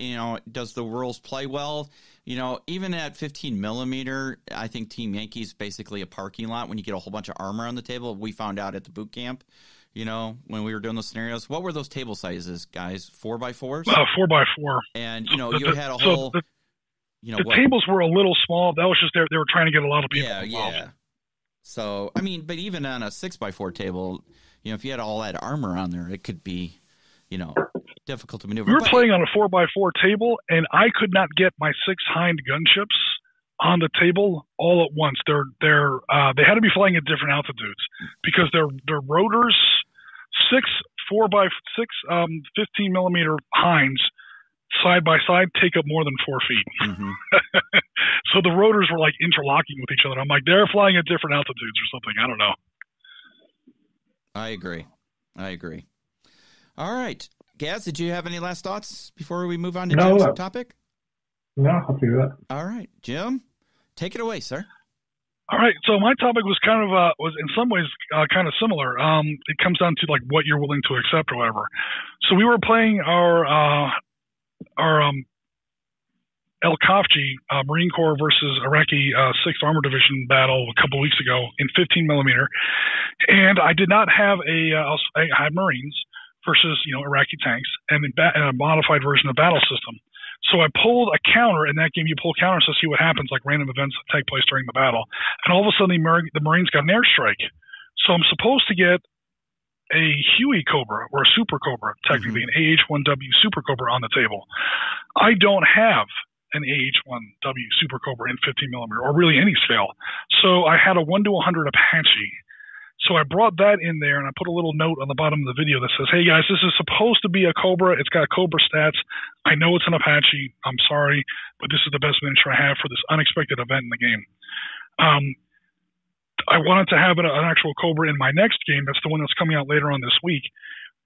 [SPEAKER 2] does the rules play well? Even at 15 millimeter, I think Team Yankee's basically a parking lot when you get a whole bunch of armor on the table. We found out at the boot camp, when we were doing those scenarios. What were those table sizes, guys? 4x4s?
[SPEAKER 3] 4x4.
[SPEAKER 2] And you had a whole.
[SPEAKER 3] The tables were a little small. That was just they were trying to get a lot of people involved.
[SPEAKER 2] Yeah. So but even on a 6x4 table, if you had all that armor on there, it could be. Difficult to maneuver.
[SPEAKER 3] We were playing on a 4x4 table, and I could not get my 6 Hind gunships on the table all at once. They had to be flying at different altitudes because their rotors, 4x6 15 millimeter Hinds side by side take up more than 4 feet. Mm-hmm. So the rotors were like interlocking with each other. I'm like, they're flying at different altitudes or something. I don't know.
[SPEAKER 2] I agree. All right. Gaz, did you have any last thoughts before we move on to Jim's topic?
[SPEAKER 4] No, I'll do that.
[SPEAKER 2] All right. Jim, take it away, sir.
[SPEAKER 3] All right. So my topic was was in some ways kind of similar. It comes down to like what you're willing to accept or whatever. So we were playing our El Kafji Marine Corps versus Iraqi 6th Armored Division battle a couple weeks ago in 15 millimeter, and I did not have I had Marines versus Iraqi tanks and a modified version of battle system. So I pulled a counter. In that game, you pull counters to see what happens, like random events that take place during the battle. And all of a sudden, the Marines got an airstrike. So I'm supposed to get a Huey Cobra or a Super Cobra, technically an AH-1W Super Cobra on the table. I don't have an AH-1W Super Cobra in 15 millimeter or really any scale. So I had a 1 to 100 Apache So I brought that in there, and I put a little note on the bottom of the video that says, hey, guys, this is supposed to be a Cobra. It's got Cobra stats. I know it's an Apache. I'm sorry, but this is the best miniature I have for this unexpected event in the game. I wanted to have an actual Cobra in my next game. That's the one that's coming out later on this week.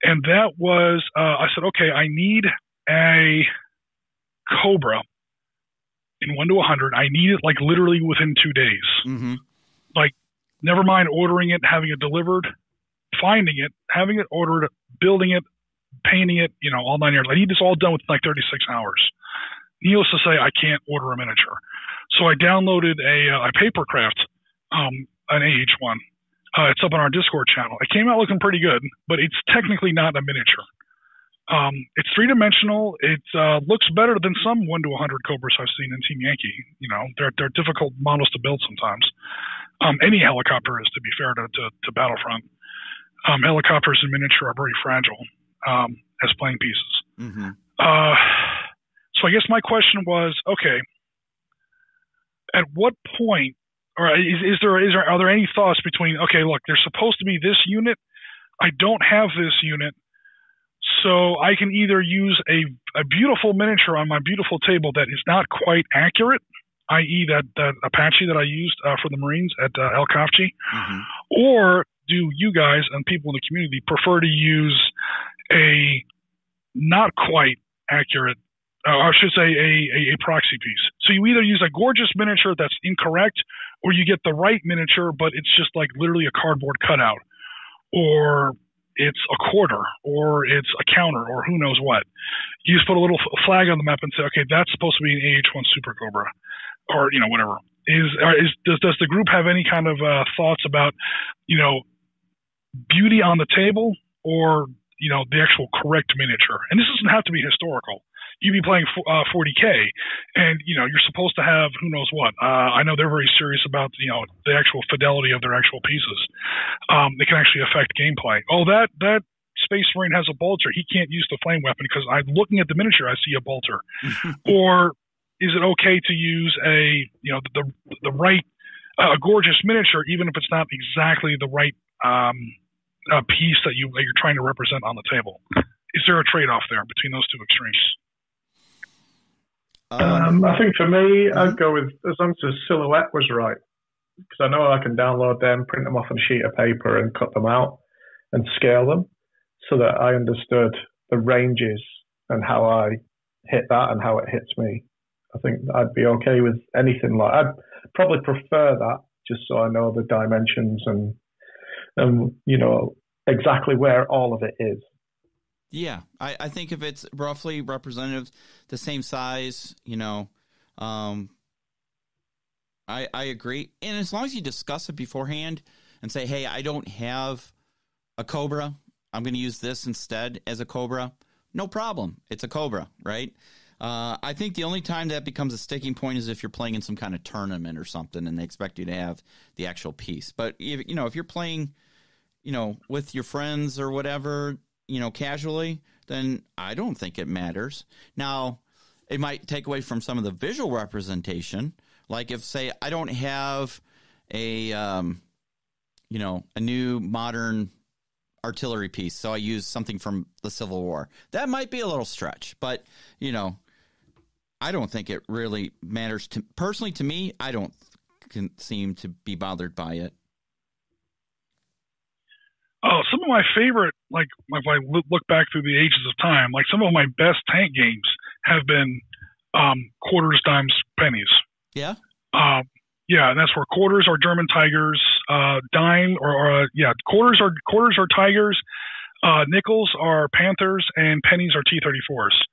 [SPEAKER 3] And that was, I said, okay, I need a Cobra in 1 to 100. I need it like literally within 2 days.
[SPEAKER 2] Mm-hmm.
[SPEAKER 3] Like, never mind ordering it, having it delivered, finding it, having it ordered, building it, painting it, all 9 yards. I need this all done within like 36 hours. Needless to say, I can't order a miniature. So I downloaded a Papercraft, an AH1. It's up on our Discord channel. It came out looking pretty good, but it's technically not a miniature. It's three-dimensional. It looks better than some 1 to 100 Cobras I've seen in Team Yankee. They're difficult models to build sometimes. Any helicopter is, to be fair to Battlefront. Helicopters in miniature are very fragile as playing pieces.
[SPEAKER 2] Mm-hmm.
[SPEAKER 3] So I guess my question was, okay, at what point, or are there any thoughts between, okay, look, there's supposed to be this unit. I don't have this unit. So I can either use a beautiful miniature on my beautiful table that is not quite accurate, i.e. that Apache that I used for the Marines at El Kafji,
[SPEAKER 2] mm-hmm.
[SPEAKER 3] or do you guys and people in the community prefer to use a not quite accurate, or I should say a proxy piece? So you either use a gorgeous miniature that's incorrect, or you get the right miniature, but it's just like literally a cardboard cutout, or it's a quarter, or it's a counter, or who knows what. You just put a little flag on the map and say, okay, that's supposed to be an AH-1 Super Cobra, or whatever. Does the group have any kind of thoughts about beauty on the table, or the actual correct miniature? And this doesn't have to be historical. You'd be playing 40K, and you're supposed to have who knows what. I know they're very serious about the actual fidelity of their actual pieces. It can actually affect gameplay. Oh, that Space Marine has a bolter. He can't use the flame weapon because I'm looking at the miniature. I see a bolter. Or is it okay to use the right a gorgeous miniature, even if it's not exactly the right piece that you're trying to represent on the table? Is there a trade-off there between those two extremes?
[SPEAKER 4] I think for me, I'd go with as long as the silhouette was right, because I know I can download them, print them off on a sheet of paper, and cut them out and scale them so that I understood the ranges and how I hit that and how it hits me. I think I'd be okay with anything like. I'd probably prefer that, just so I know the dimensions and exactly where all of it is.
[SPEAKER 2] Yeah, I think if it's roughly representative, the same size, I agree. And as long as you discuss it beforehand and say, hey, I don't have a Cobra, I'm going to use this instead as a Cobra, no problem. It's a Cobra, right? I think the only time that becomes a sticking point is if you're playing in some kind of tournament or something and they expect you to have the actual piece. But, if you're playing, with your friends or whatever, casually, then I don't think it matters. Now, it might take away from some of the visual representation. Like if, say, I don't have a new modern artillery piece, so I use something from the Civil War. That might be a little stretch, but, I don't think it really matters. Personally, to me, I don't seem to be bothered by it.
[SPEAKER 3] Oh, some of my favorite, like if I look back through the ages of time, like some of my best tank games have been quarters, dimes, pennies.
[SPEAKER 2] Yeah?
[SPEAKER 3] Yeah, and that's where quarters are German Tigers, quarters are Tigers, nickels are Panthers, and pennies are T-34s.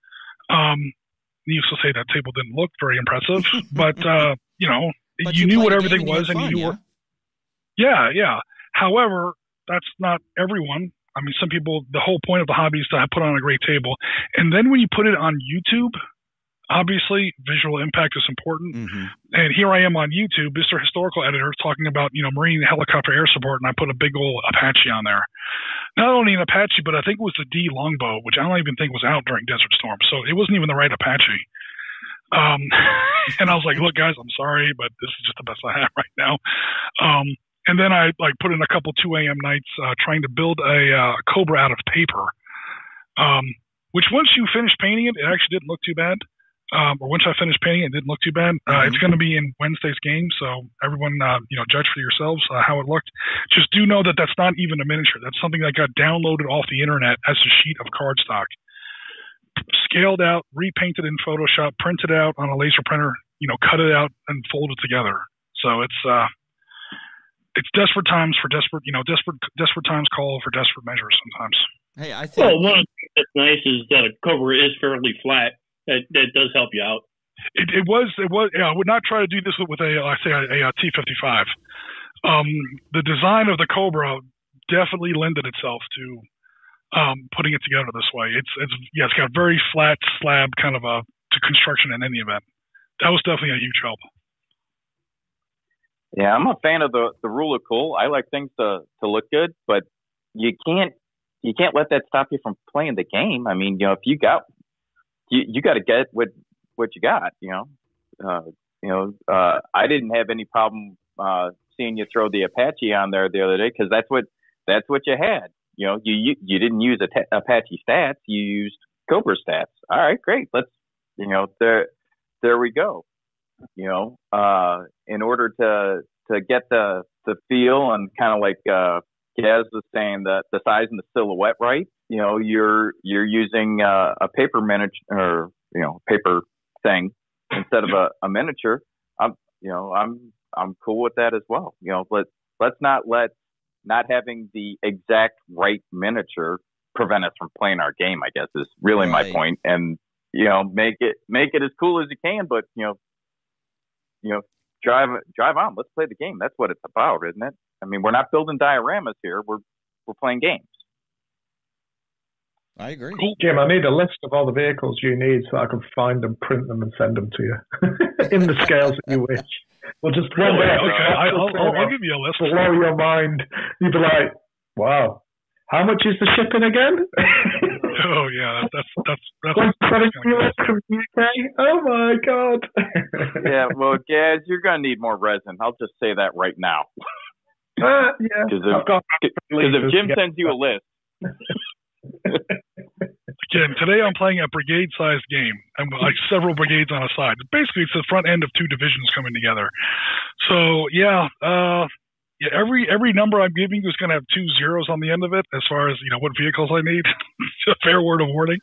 [SPEAKER 3] Needless to say, that table didn't look very impressive, but,
[SPEAKER 2] but
[SPEAKER 3] you knew what everything was, and you knew what... Yeah. However, that's not everyone. I mean, some people, the whole point of the hobby is to put on a great table. And then when you put it on YouTube, obviously visual impact is important. Mm-hmm. And here I am on YouTube, Mr. Historical Editor, talking about, Marine helicopter air support, and I put a big old Apache on there. Not only an Apache, but I think it was the D longbow, which I don't even think was out during Desert Storm. So it wasn't even the right Apache. And I was like, look, guys, I'm sorry, but this is just the best I have right now. And then I put in a couple 2 a.m. nights trying to build a Cobra out of paper, which once you finish painting it, it actually didn't look too bad. Or once I finished painting it, it didn't look too bad. It's going to be in Wednesday's game, so everyone, judge for yourselves how it looked. Just do know that that's not even a miniature. That's something that got downloaded off the internet as a sheet of cardstock, scaled out, repainted in Photoshop, printed out on a laser printer, cut it out and fold it together. So it's desperate times for desperate times call for desperate measures sometimes.
[SPEAKER 2] Hey, I think.
[SPEAKER 6] Well, one of the things that's nice is that a Cobra is fairly flat. That does help you out.
[SPEAKER 3] It was. Yeah, I would not try to do this with a T55. The design of the Cobra definitely lended itself to putting it together this way. It's got very flat slab kind of to construction in any event. That was definitely a huge help.
[SPEAKER 5] Yeah, I'm a fan of the rule of cool. I like things to look good, but you can't let that stop you from playing the game. I mean, if you got you got to get what you got. I didn't have any problem seeing you throw the Apache on there the other day because that's what you had. You didn't use Apache stats. You used Cobra stats. All right, great. Let's there we go. In order to get the feel and kind of like Gaz was saying, the size and the silhouette right, you're using a paper miniature or paper thing instead of a miniature. I'm cool with that as well. Let's not let not having the exact right miniature prevent us from playing our game, I guess, is really my point. And make it as cool as you can, but drive on. Let's play the game. That's what it's about, isn't it? I mean, we're not building dioramas here. We're playing games.
[SPEAKER 2] I agree.
[SPEAKER 3] Cool.
[SPEAKER 4] Jim, I need a list of all the vehicles you need so I can find them, print them, and send them to you in the scales that you wish. We'll just
[SPEAKER 3] okay. I'll give you a list.
[SPEAKER 4] Blow your mind. You'd be like, "Wow, how much is the shipping again?"
[SPEAKER 3] Oh yeah, that's
[SPEAKER 4] from UK. Oh my god.
[SPEAKER 5] Yeah, well, Gaz, you're gonna need more resin. I'll just say that right now.
[SPEAKER 4] Yeah.
[SPEAKER 5] Because if Jim sends you a list.
[SPEAKER 3] Again, today I'm playing a brigade-sized game, and like several brigades on a side. Basically, it's the front end of two divisions coming together. So every number I'm giving you is going to have 2 zeros on the end of it, as far as what vehicles I need. A fair word of warning.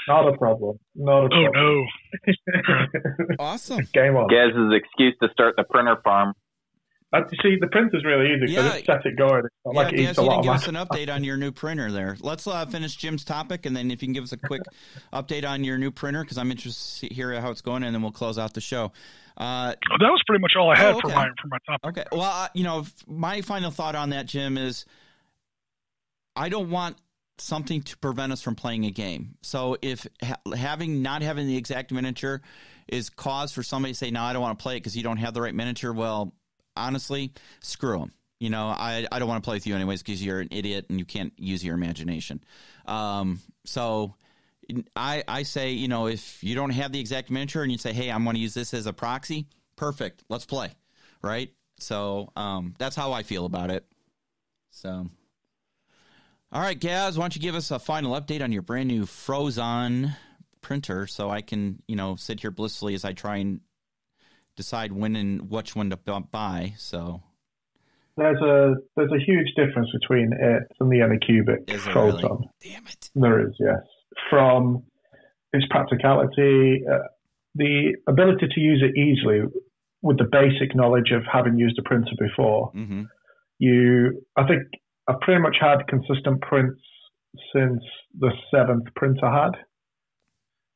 [SPEAKER 4] Not a problem.
[SPEAKER 3] Oh no.
[SPEAKER 2] Awesome.
[SPEAKER 4] Game on.
[SPEAKER 5] Gaz's excuse to start the printer farm.
[SPEAKER 4] See, the printer's really easy because I just set it going. It's not like it eats a lot of
[SPEAKER 2] give us an update on your new printer there. Let's finish Jim's topic, and then if you can give us a quick update on your new printer, because I'm interested to hear how it's going, and then we'll close out the show.
[SPEAKER 3] That was pretty much all I had for my topic.
[SPEAKER 2] Okay. Well, my final thought on that, Jim, is I don't want something to prevent us from playing a game. So if not having the exact miniature is cause for somebody to say, no, I don't want to play it because you don't have the right miniature, well, honestly, screw them. I don't want to play with you anyways because you're an idiot and you can't use your imagination. So I say, if you don't have the exact miniature and you say, hey, I want to use this as a proxy, perfect. Let's play. Right? So that's how I feel about it. So, all right, Gaz, why don't you give us a final update on your brand new Frozone printer so I can, sit here blissfully as I try and decide when and which one to buy. So
[SPEAKER 4] there's a huge difference between it and the Anycubic Frozone.
[SPEAKER 2] Really? Damn it.
[SPEAKER 4] There is, yes. From its practicality, the ability to use it easily with the basic knowledge of having used a printer before.
[SPEAKER 2] Mm-hmm.
[SPEAKER 4] I think I've pretty much had consistent prints since the 7th print I had.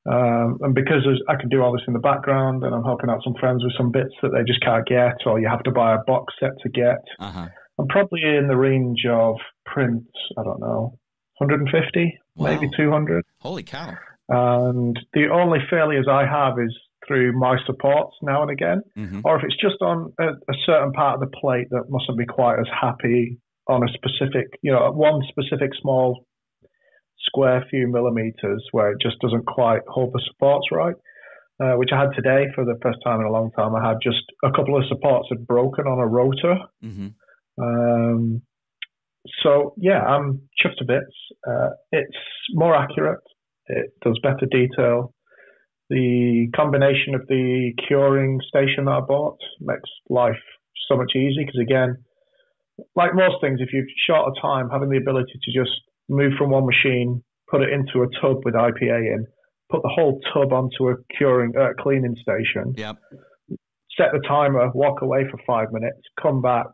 [SPEAKER 4] And because I can do all this in the background and I'm helping out some friends with some bits that they just can't get, or you have to buy a box set to get, I'm probably in the range of prints, I don't know, 150, maybe 200.
[SPEAKER 2] Holy cow.
[SPEAKER 4] And the only failures I have is through my supports now and again, or if it's just on a certain part of the plate that mustn't be quite as happy on a specific, one specific small square few millimeters where it just doesn't quite hold the supports right, which I had today for the first time in a long time. I had just a couple of supports had broken on a rotor, So yeah, I'm chuffed to bits. It's more accurate. It does better detail. The combination of the curing station that I bought makes life so much easier because, again, like most things, if you've short of time, having the ability to just move from one machine, put it into a tub with IPA in, put the whole tub onto a cleaning station,
[SPEAKER 2] Yep.
[SPEAKER 4] set the timer, walk away for 5 minutes, come back,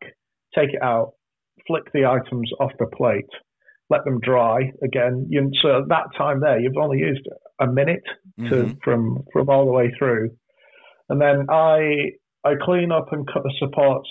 [SPEAKER 4] take it out, flick the items off the plate, let them dry again. So at that time there, you've only used a minute from all the way through. And then I clean up and cut the supports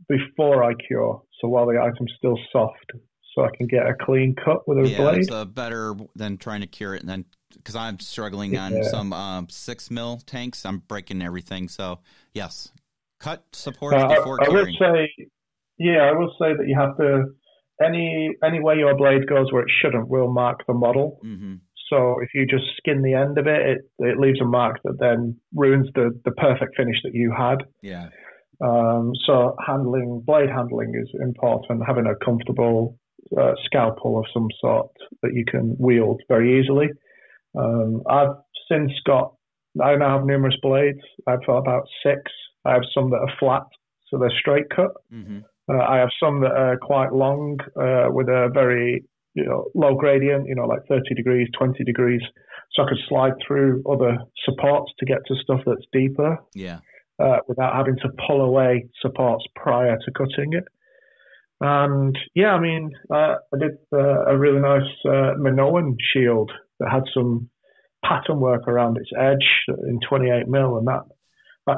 [SPEAKER 4] before I cure, so while the item's still soft, so I can get a clean cut with a blade.
[SPEAKER 2] Yeah, it's better than trying to cure it, and then because I'm struggling on some 6 mil tanks, I'm breaking everything. So yes, cut supports before curing.
[SPEAKER 4] I will say that you have to any way your blade goes where it shouldn't will mark the model.
[SPEAKER 2] Mm-hmm.
[SPEAKER 4] So if you just skin the end of it, it leaves a mark that then ruins the perfect finish that you had.
[SPEAKER 2] Yeah.
[SPEAKER 4] So blade handling is important. Having a comfortable scalpel of some sort that you can wield very easily. I now have numerous blades. I've got about 6. I have some that are flat, so they're straight cut.
[SPEAKER 2] Mm-hmm.
[SPEAKER 4] I have some that are quite long with a very low gradient, like 30 degrees, 20 degrees, so I could slide through other supports to get to stuff that's deeper.
[SPEAKER 2] Yeah.
[SPEAKER 4] Without having to pull away supports prior to cutting it. And yeah, I mean, I did a really nice Minoan shield that had some pattern work around its edge in 28 mil, and that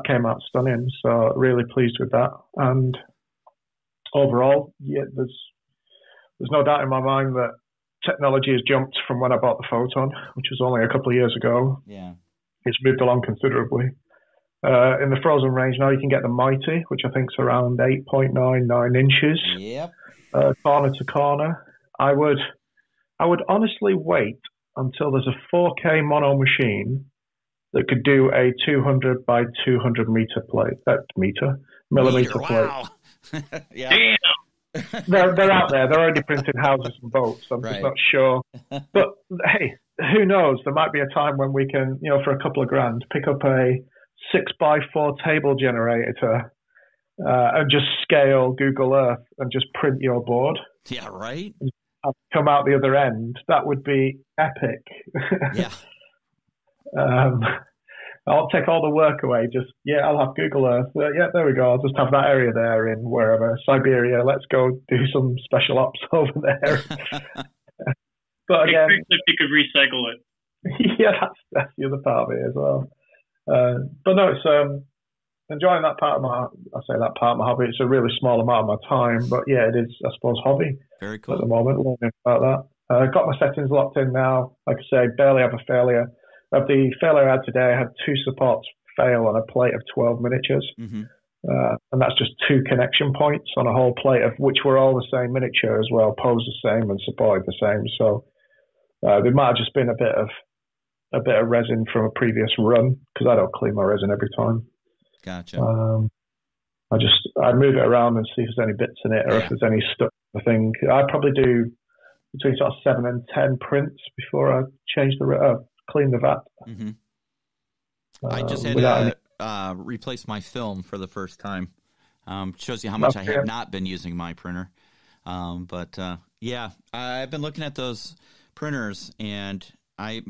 [SPEAKER 4] came out stunning. So really pleased with that. And overall, yeah, there's no doubt in my mind that technology has jumped from when I bought the Photon, which was only a couple of years ago.
[SPEAKER 2] Yeah,
[SPEAKER 4] it's moved along considerably. In the frozen range now, you can get the Mighty, which I think is around 8.99 inches.
[SPEAKER 2] Yep.
[SPEAKER 4] Corner to corner. I would honestly wait until there's a 4K mono machine that could do a 200 by 200 millimeter plate.
[SPEAKER 2] Wow. Yeah.
[SPEAKER 6] Damn.
[SPEAKER 4] They're out there. They're already printing houses and boats. I'm just not sure. But hey, who knows? There might be a time when we can, for a couple of grand, pick up a 6x4 table generator and just scale Google Earth and just print your board.
[SPEAKER 2] Yeah, right.
[SPEAKER 4] And come out the other end. That would be epic.
[SPEAKER 2] Yeah.
[SPEAKER 4] I'll take all the work away. I'll have Google Earth. There we go. I'll just have that area there in wherever, Siberia. Let's go do some special ops over there. But again,
[SPEAKER 6] if you could recycle it.
[SPEAKER 4] Yeah, that's the other part of it as well. But no, it's enjoying that part of my hobby. It's a really small amount of my time, but yeah, it is, I suppose, hobby.
[SPEAKER 2] Very cool.
[SPEAKER 4] At the moment, learning about that. Got my settings locked in now. Like I say, barely have a failure. Of the failure I had today, I had 2 supports fail on a plate of 12 miniatures.
[SPEAKER 2] Mm-hmm.
[SPEAKER 4] And that's just 2 connection points on a whole plate of which were all the same miniature as well, posed the same and supported the same. So there might have just been a bit of resin from a previous run, because I don't clean my resin every time.
[SPEAKER 2] Gotcha.
[SPEAKER 4] I move it around and see if there's any bits in it or if there's any stuff. I think I probably do between sort of 7 and 10 prints before I change clean the vat.
[SPEAKER 2] Mm-hmm. I just had to replace my film for the first time. Shows you how much I have not been using my printer. But I've been looking at those printers, and I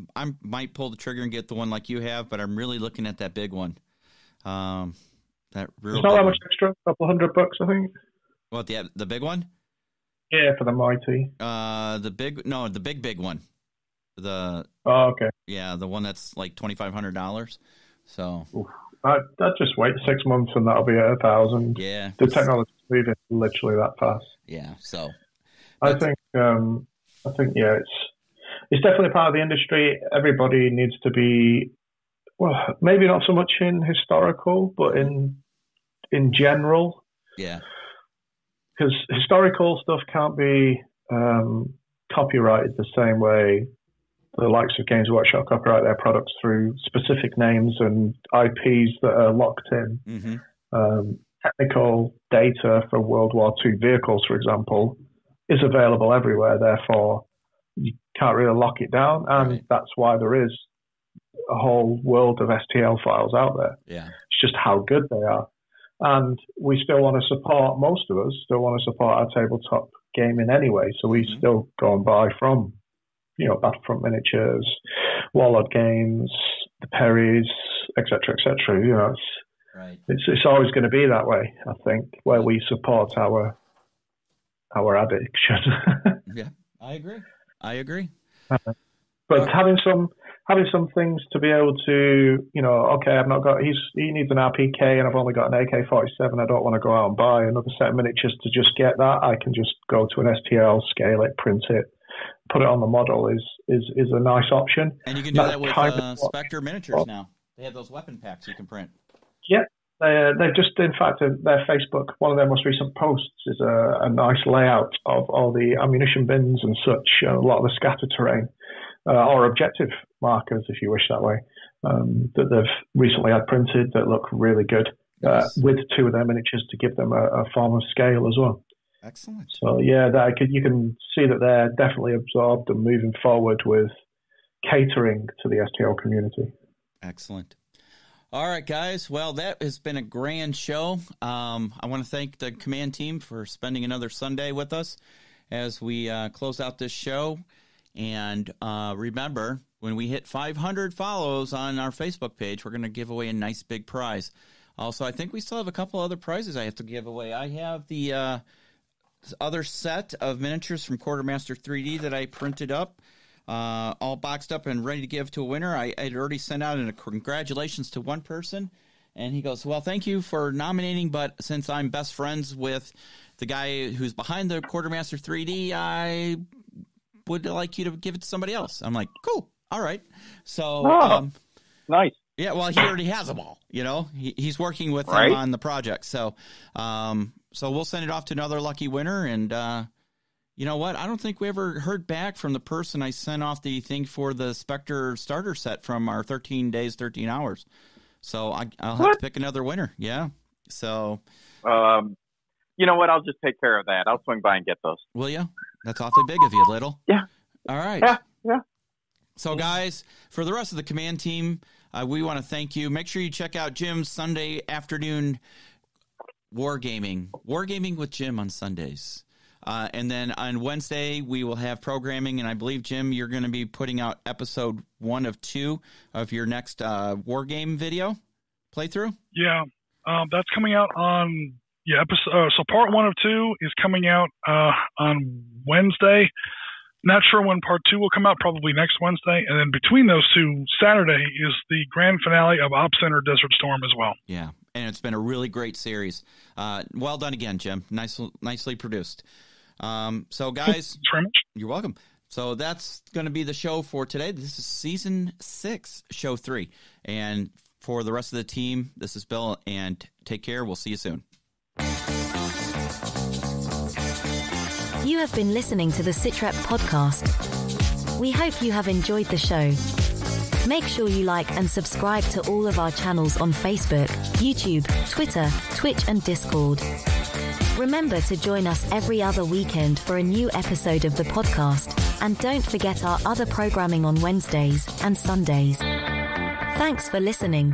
[SPEAKER 2] might pull the trigger and get the one like you have, but I'm really looking at that big one. It's not
[SPEAKER 4] that much extra, a couple $100, I think.
[SPEAKER 2] What, the big one?
[SPEAKER 4] Yeah, for the Mighty.
[SPEAKER 2] The big one.
[SPEAKER 4] Okay.
[SPEAKER 2] Yeah, the one that's like $2,500. So
[SPEAKER 4] I'd just wait 6 months and that'll be at 1,000.
[SPEAKER 2] Yeah,
[SPEAKER 4] the technology's moving literally that fast.
[SPEAKER 2] Yeah, so
[SPEAKER 4] I think it's definitely part of the industry. Everybody needs to be, well, maybe not so much in historical, but in general.
[SPEAKER 2] Yeah.
[SPEAKER 4] Because historical stuff can't be copyrighted the same way the likes of Games Workshop copyright their products through specific names and IPs that are locked in.
[SPEAKER 2] Mm-hmm.
[SPEAKER 4] technical data for World War II vehicles, for example, is available everywhere. Therefore, you can't really lock it down, and that's why there is a whole world of STL files out there.
[SPEAKER 2] Yeah,
[SPEAKER 4] it's just how good they are, and we still want to support. Most of us still want to support our tabletop gaming anyway, so we still go and buy from, Battlefront Miniatures, Warlord Games, the Perrys, etc., etc. It's always going to be that way. I think where we support our addiction.
[SPEAKER 2] Yeah, I agree.
[SPEAKER 4] But having some things to be able to, okay, I've not got. He needs an RPK, and I've only got an AK-47. I don't want to go out and buy another set of miniatures to just get that. I can just go to an STL, scale it, print it, put it on the model. Is a nice option.
[SPEAKER 2] And you can do that with Spectre miniatures now. They have those weapon packs you can print.
[SPEAKER 4] Yeah. They've just, in fact, their Facebook, one of their most recent posts is a nice layout of all the ammunition bins and such, a lot of the scatter terrain, or objective markers, if you wish that way, that they've recently had printed that look really good, with two of their miniatures to give them a form of scale as well.
[SPEAKER 2] Excellent.
[SPEAKER 4] So, yeah, you can see that they're definitely absorbed and moving forward with catering to the STL community.
[SPEAKER 2] Excellent. All right, guys. Well, that has been a grand show. I want to thank the command team for spending another Sunday with us as we close out this show. And remember, when we hit 500 follows on our Facebook page, we're going to give away a nice big prize. Also, I think we still have a couple other prizes I have to give away. I have the other set of miniatures from Quartermaster 3D that I printed up, all boxed up and ready to give to a winner. I had already sent out a congratulations to one person, and he goes, well, thank you for nominating, but since I'm best friends with the guy who's behind the Quartermaster 3D, I would like you to give it to somebody else. I'm like, cool, all right. So,
[SPEAKER 5] nice.
[SPEAKER 2] Yeah, well, he already has them all, He's working with them on the project. So we'll send it off to another lucky winner, and you know what? I don't think we ever heard back from the person I sent off the thing for the Spectre starter set from our 13 days, 13 hours. So I'll have to pick another winner. Yeah. So,
[SPEAKER 5] you know what? I'll just take care of that. I'll swing by and get those.
[SPEAKER 2] Will you? That's awfully big of you, Little.
[SPEAKER 5] Yeah.
[SPEAKER 2] All right.
[SPEAKER 5] Yeah.
[SPEAKER 2] So, guys, for the rest of the command team, we want to thank you. Make sure you check out Jim's Sunday afternoon Wargaming with Jim on Sundays. And then on Wednesday, we will have programming. And I believe, Jim, you're going to be putting out episode 1 of 2 of your next war game video playthrough.
[SPEAKER 3] Yeah, that's coming out on episode. So part 1 of 2 is coming out on Wednesday. Not sure when part 2 will come out. Probably next Wednesday. And then between those two, Saturday is the grand finale of Op Center Desert Storm as well.
[SPEAKER 2] Yeah, and it's been a really great series. Well done again, Jim. Nicely produced. So, guys, you're welcome. So that's going to be the show for today. This is season 6, show 3. And for the rest of the team, this is Bill, and take care. We'll see you soon.
[SPEAKER 1] You have been listening to the SitRep podcast. We hope you have enjoyed the show. Make sure you like and subscribe to all of our channels on Facebook, YouTube, Twitter, Twitch, and Discord. Remember to join us every other weekend for a new episode of the podcast, and don't forget our other programming on Wednesdays and Sundays. Thanks for listening.